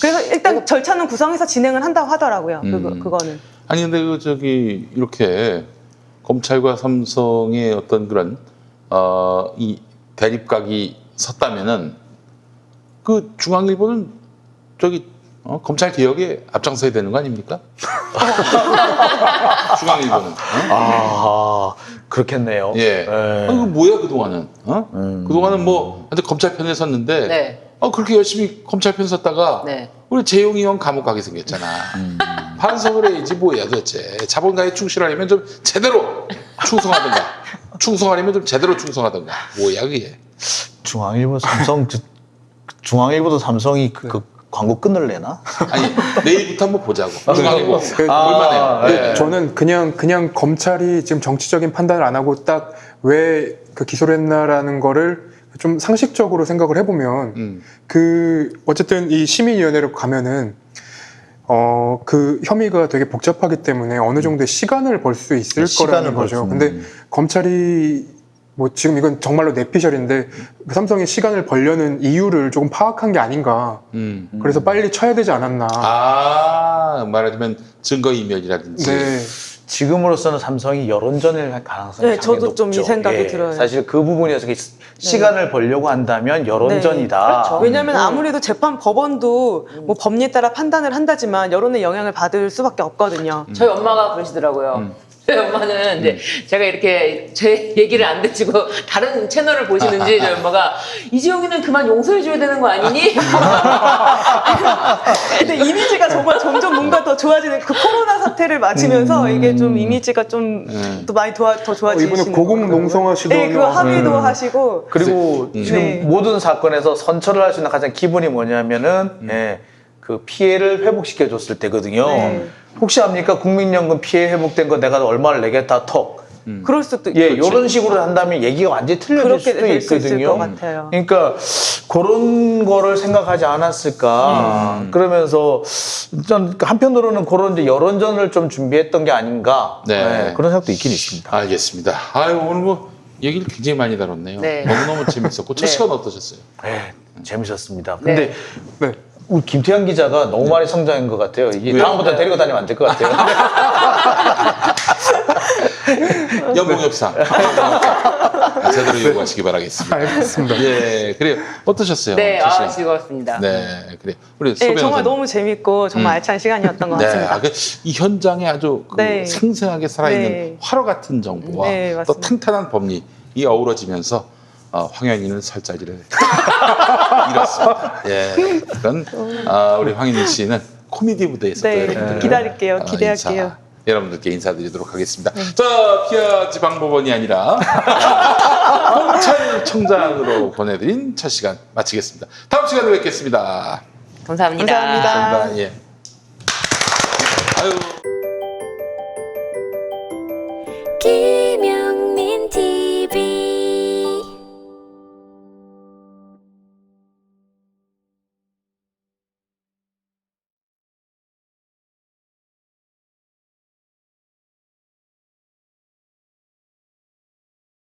그래서 일단 절차는 구성해서 진행을 한다고 하더라고요. 그거는. 아니 근데 이렇게 검찰과 삼성의 어떤 그런 이 대립각이 섰다면은 그 중앙일보는 저기 검찰 개혁에 앞장서야 되는 거 아닙니까? 중앙일보는. 아, 그렇겠네요. 예. 아니, 그 뭐야 그동안은? 그동안은 뭐 완전 검찰 편에 섰는데 네. 그렇게 열심히 검찰 편 섰다가 네. 우리 재용이 형 감옥 가게 생겼잖아. 반성을 해야지 뭐야 도대체. 자본가에 충실하려면 좀 제대로 충성하든가. 충성하려면 좀 제대로 충성하든가. 뭐야 그게. 중앙일보도 삼성이 그 광고 끊을래나? 아니 내일부터 한번 보자고. 중앙일보 그- 볼만해요. 네, 예. 저는 그냥 검찰이 지금 정치적인 판단을 안 하고 딱 왜 그 기소를 했나라는 거를 좀 상식적으로 생각을 해보면 그 어쨌든 이 시민위원회로 가면은 그 혐의가 되게 복잡하기 때문에 어느 정도의 시간을 벌 수 있을 시간을 거라는 벌 거죠. 수 근데 있는. 검찰이 뭐 지금 이건 정말로 내피셜인데 그 삼성이 시간을 벌려는 이유를 조금 파악한 게 아닌가. 그래서 빨리 쳐야 되지 않았나. 말하자면 증거인멸이라든지. 네. 지금으로서는 삼성이 여론전을 할 가능성이 네, 상당히 저도 좀 이 높죠. 생각이 들어요. 사실 그 부분에서 시간을 벌려고 한다면 여론전이다. 네, 그렇죠. 왜냐하면 아무래도 재판 법원도 뭐 법리에 따라 판단을 한다지만 여론의 영향을 받을 수밖에 없거든요. 저희 엄마가 그러시더라고요. 저희 엄마는 이제 제가 이렇게 제 얘기를 안 듣고 다른 채널을 보시는지 저희 엄마가 이지영이는 그만 용서해줘야 되는 거 아니니? 근데 이미지가 정말 점점 뭔가 더 좋아지는 그 코로나 사태를 맞으면서 이게 좀 이미지가 좀 또 많이 더 좋아지시는 이번에 고공농성하시더니 네, 그거 합의도 하시고 그리고 지금 네. 모든 사건에서 선처를 할 수 있는 가장 기본이 뭐냐면은 그 피해를 회복시켜 줬을 때거든요. 네. 혹시 압니까? 국민연금 피해 회복된 거 내가 얼마를 내겠다 턱. 그럴 수도 예, 있고 이런 식으로 한다면 얘기가 완전히 틀려질 그렇게 수도 될 수 있을 있거든요. 것 같아요. 그러니까 그런 거를 생각하지 않았을까. 그러면서 전 한편으로는 그런 이제 여론전을 좀 준비했던 게 아닌가. 네. 그런 생각도 있긴 있습니다. 알겠습니다. 아유 오늘 뭐 얘기를 굉장히 많이 다뤘네요. 네. 너무너무 재밌었고 첫 네. 시간 어떠셨어요? 네, 재밌었습니다. 근데 네. 우리 김태현 기자가 너무 많이 성장한 것 같아요. 이게 왜요? 다음부터 데리고 다니면 안 될 것 같아요. 연봉협상 제대로 요구하시기 바라겠습니다. 알겠습니다. 예, 그래요. 어떠셨어요? 네, 첫 시간? 즐거웠습니다. 네, 그래. 우리 소 네, 변호사님. 정말 너무 재밌고 정말 알찬 시간이었던 것 네, 같습니다. 이 현장에 아주 그 네. 생생하게 살아있는 네. 화로 같은 정보와 네, 또 맞습니다. 탄탄한 법리이 어우러지면서 황현희는 설 자리를 잃었습니다. 예, 그런 우리 황현희 씨는 코미디 무대에서 네, 여러분들 기다릴게요. 기대할게요. 여러분들께 인사드리도록 하겠습니다. 자, 피아 지방법원이 아니라 검찰청장으로 보내드린 첫 시간 마치겠습니다. 다음 시간에 뵙겠습니다. 감사합니다. 감사합니다. 감사합니다. 예. 아유. 길